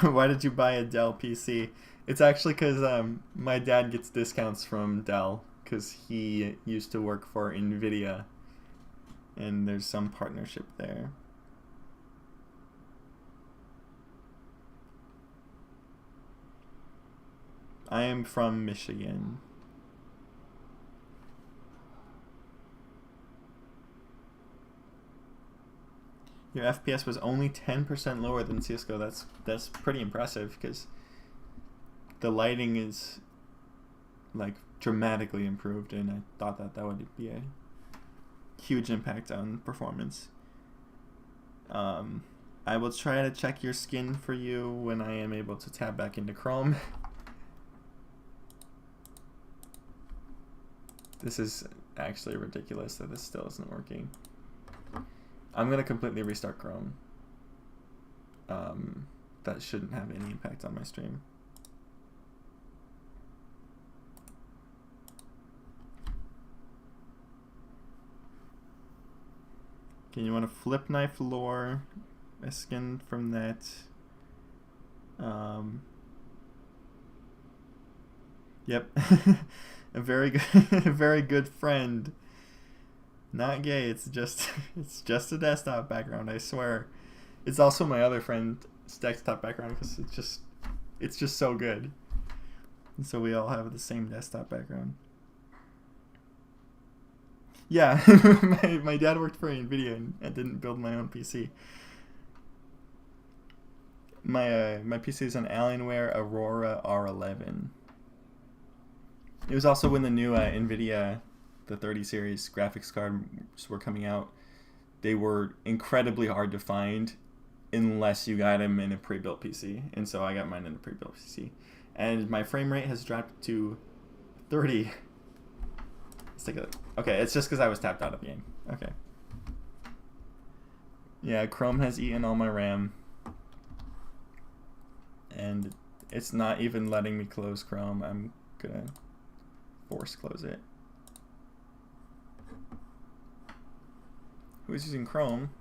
Speaker 1: Why did you buy a Dell PC? It's actually because my dad gets discounts from Dell because he used to work for NVIDIA, and there's some partnership there. I am from Michigan. Your FPS was only 10% lower than CSGO. That's pretty impressive because the lighting is like dramatically improved, and I thought that would be a huge impact on performance. I will try to check your skin for you when I am able to tab back into Chrome. This is actually ridiculous that this still isn't working. I'm going to completely restart Chrome. That shouldn't have any impact on my stream. Okay, you want to flip knife lore a skin from that. Yep. A very good a very good friend. Not gay, it's just a desktop background, I swear. It's also my other friend's desktop background because it's just so good. And so we all have the same desktop background. Yeah, my dad worked for NVIDIA and I didn't build my own PC. My PC is an Alienware Aurora R11. It was also when the new NVIDIA, the 30 series graphics cards were coming out. They were incredibly hard to find unless you got them in a pre-built PC. And so I got mine in a pre-built PC. And my frame rate has dropped to 30. Let's take a look. Okay, it's just because I was tapped out of the game. Okay. Yeah, Chrome has eaten all my RAM. And it's not even letting me close Chrome. I'm gonna force close it. Who's using Chrome?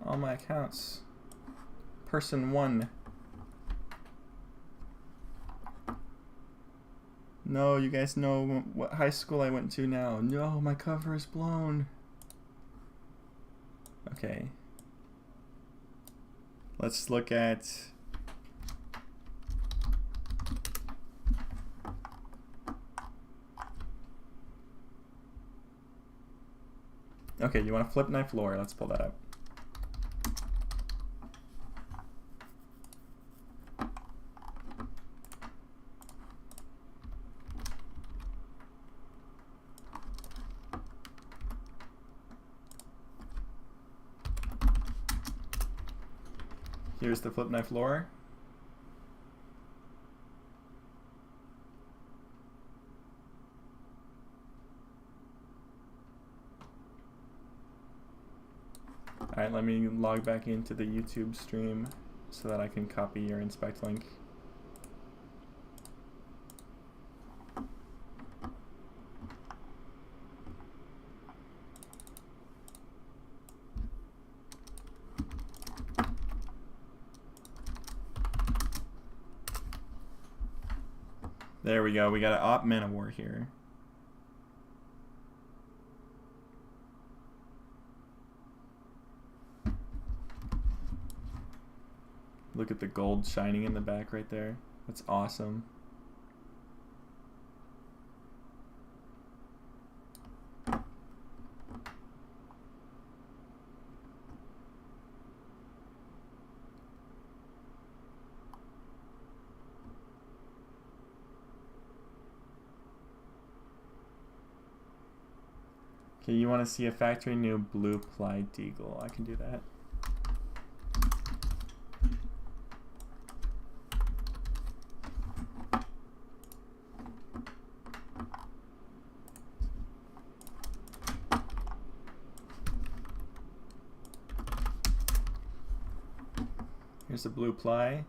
Speaker 1: All my accounts. Person 1. No, you guys know what high school I went to now. No, my cover is blown. Okay. Let's look at... Okay, you want to flip knife lore? Let's pull that up. Here's the flip knife lore. Alright, let me log back into the YouTube stream so that I can copy your inspect link. There we go, we got an op mana war here. Look at the gold shining in the back right there. That's awesome. Okay, you want to see a factory new blue ply deagle. I can do that. Here's the blue ply.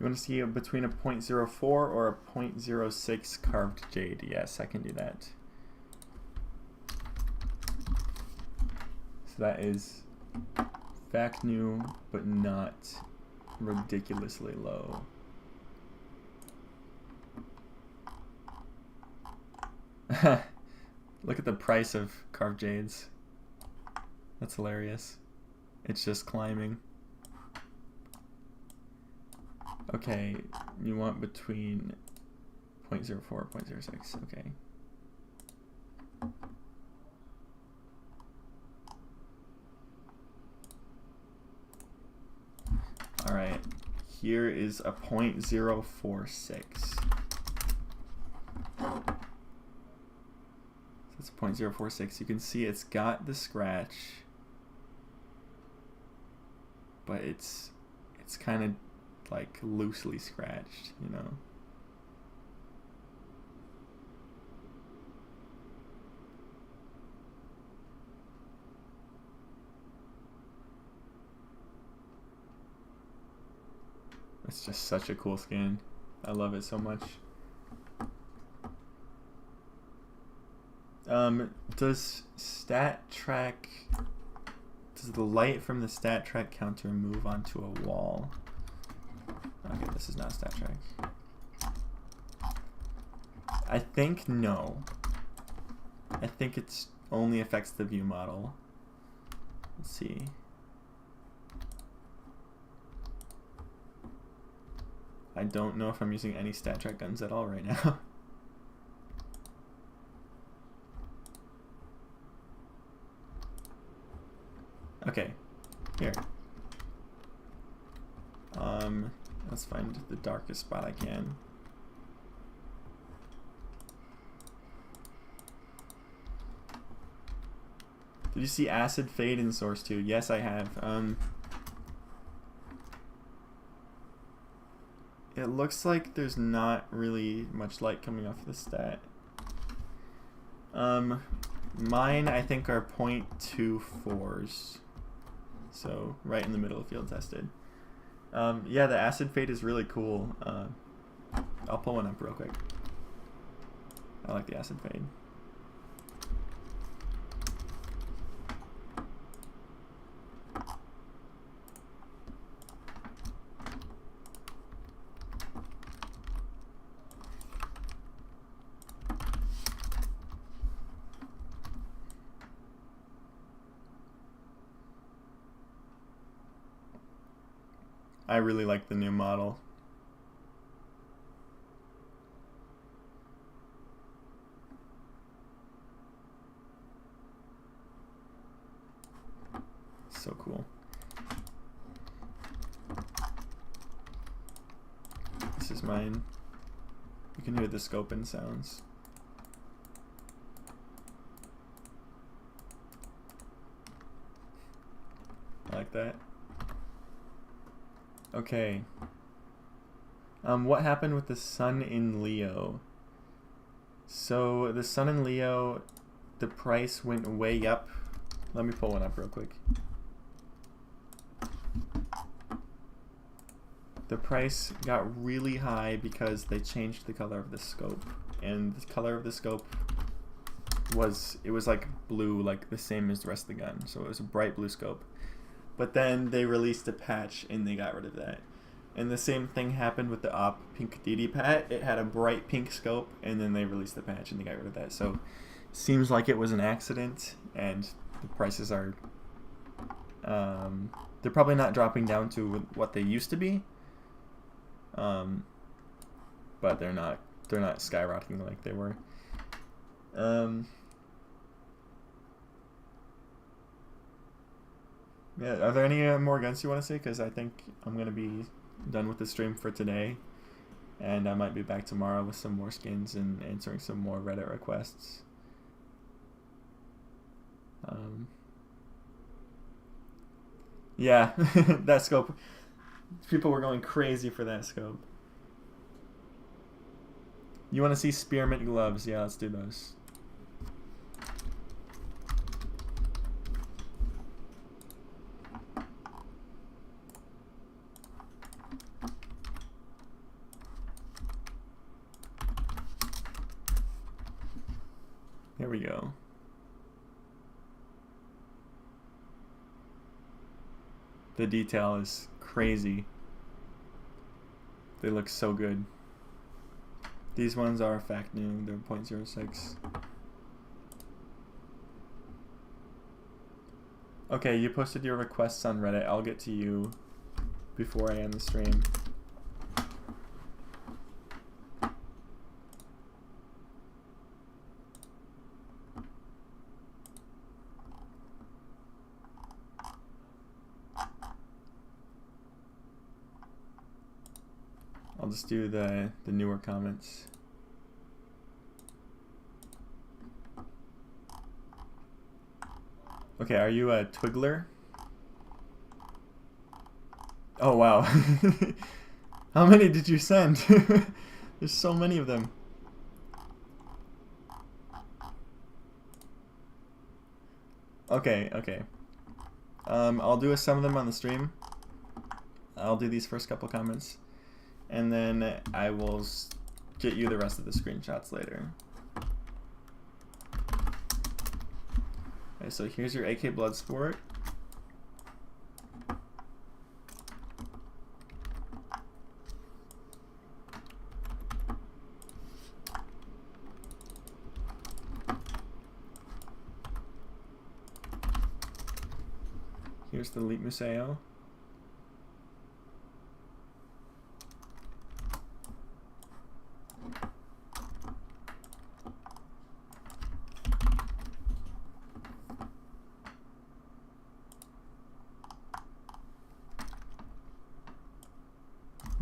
Speaker 1: You want to see between a 0.04 or a 0.06 carved jade? Yes, I can do that. So that is fact new, but not ridiculously low. Look at the price of carved jades. That's hilarious. It's just climbing. Okay, you want between 0.04 and 0.06, okay. Alright, here is a 0.046. That's 0.046. You can see it's got the scratch, but it's kind of like loosely scratched, you know. It's just such a cool skin. I love it so much. Does the light from the stat track counter move onto a wall? Okay, this is not stat track. I think no. I think it only affects the view model. Let's see. I don't know if I'm using any stat track guns at all right now. Okay, here. Let's find the darkest spot I can. Did you see acid fade in Source 2? Yes, I have. It looks like there's not really much light coming off the stat. Mine, I think, are 0.24s. So, right in the middle of field tested. Yeah, the acid fade is really cool. I'll pull one up real quick. I like the acid fade. I really like the new model. So cool. This is mine. You can hear the scoping sounds. I like that. Okay. What happened with the sun in Leo? So the sun in Leo, the price went way up. Let me pull one up real quick. The price got really high because they changed the color of the scope, and the color of the scope was like blue, like the same as the rest of the gun. So it was a bright blue scope. But then they released a patch and they got rid of that. And the same thing happened with the op pink DD pat. It had a bright pink scope, and then they released the patch and they got rid of that. So seems like it was an accident, and the prices are they're probably not dropping down to what they used to be, but they're not skyrocketing like they were. Yeah, are there any more guns you want to say? Because I think I'm gonna be done with the stream for today, and I might be back tomorrow with some more skins and answering some more Reddit requests. Yeah, that scope. People were going crazy for that scope. You want to see spearmint gloves? Yeah, let's do those. Here we go. The detail is crazy. They look so good. These ones are fact new, they're 0.06. Okay, you posted your requests on Reddit. I'll get to you before I end the stream. I'll just do the newer comments. Okay, are you a Twiggler? Oh wow. How many did you send? There's so many of them. Okay, okay. I'll do some of them on the stream. I'll do these first couple comments, and then I will get you the rest of the screenshots later. Okay, so here's your AK Bloodsport. Here's the Elite Museo.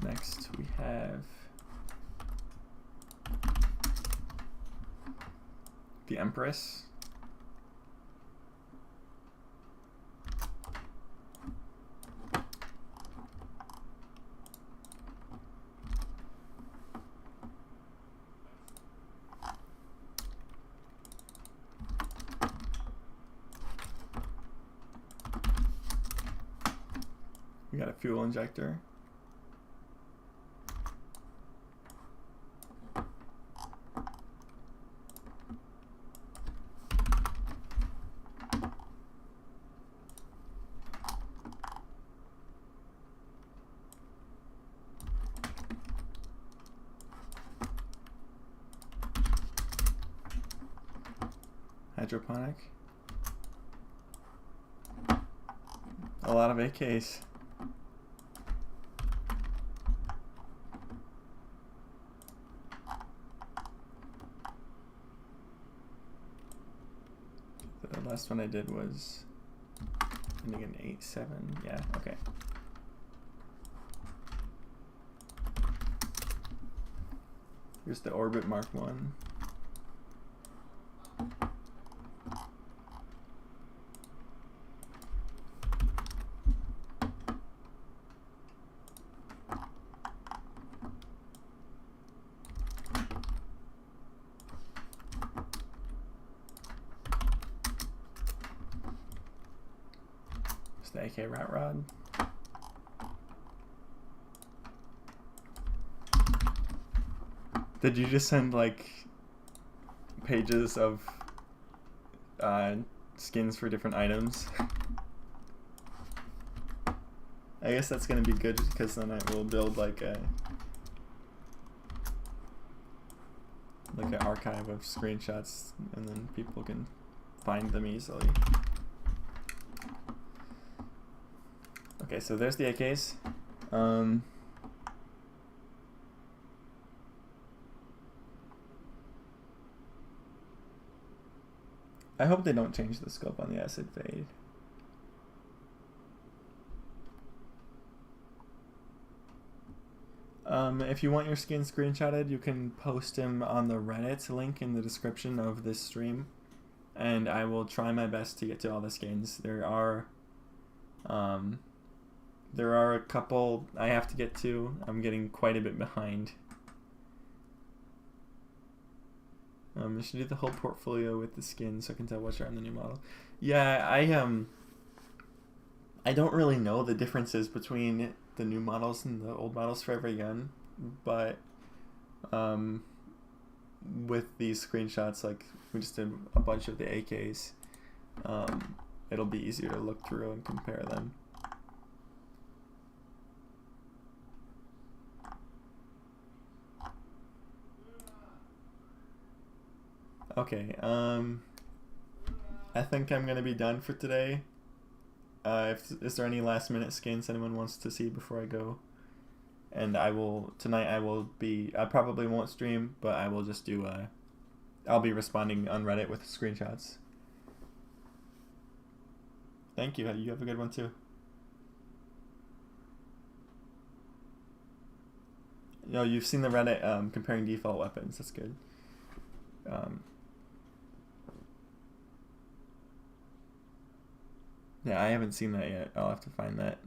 Speaker 1: Next we have the Empress. We got a fuel injector. Hydroponic. A lot of AKs. The last one I did was ending in 8-7. Yeah, okay. Here's the Orbit Mark 1. The AK Rat Rod. Did you just send like pages of skins for different items? I guess that's gonna be good because then I will build like an archive of screenshots, and then people can find them easily. Okay, so there's the AKs. I hope they don't change the scope on the acid fade. If you want your skin screenshotted, you can post them on the Reddit link in the description of this stream, and I will try my best to get to all the skins. There are a couple I have to get to. I'm getting quite a bit behind. I should do the whole portfolio with the skins so I can tell which are on the new model. Yeah, I don't really know the differences between the new models and the old models for every gun, but with these screenshots, like we just did a bunch of the AKs, it'll be easier to look through and compare them. Okay, I think I'm gonna be done for today. Is there any last minute skins anyone wants to see before I go? And tonight I probably won't stream, but I will just do I'll be responding on Reddit with screenshots. Thank you. You have a good one too. No, you've seen the Reddit comparing default weapons. That's good. Yeah, I haven't seen that yet. I'll have to find that.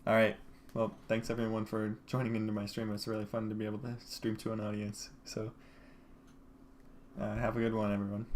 Speaker 1: Alright, well, thanks everyone for joining into my stream. It's really fun to be able to stream to an audience. So, have a good one, everyone.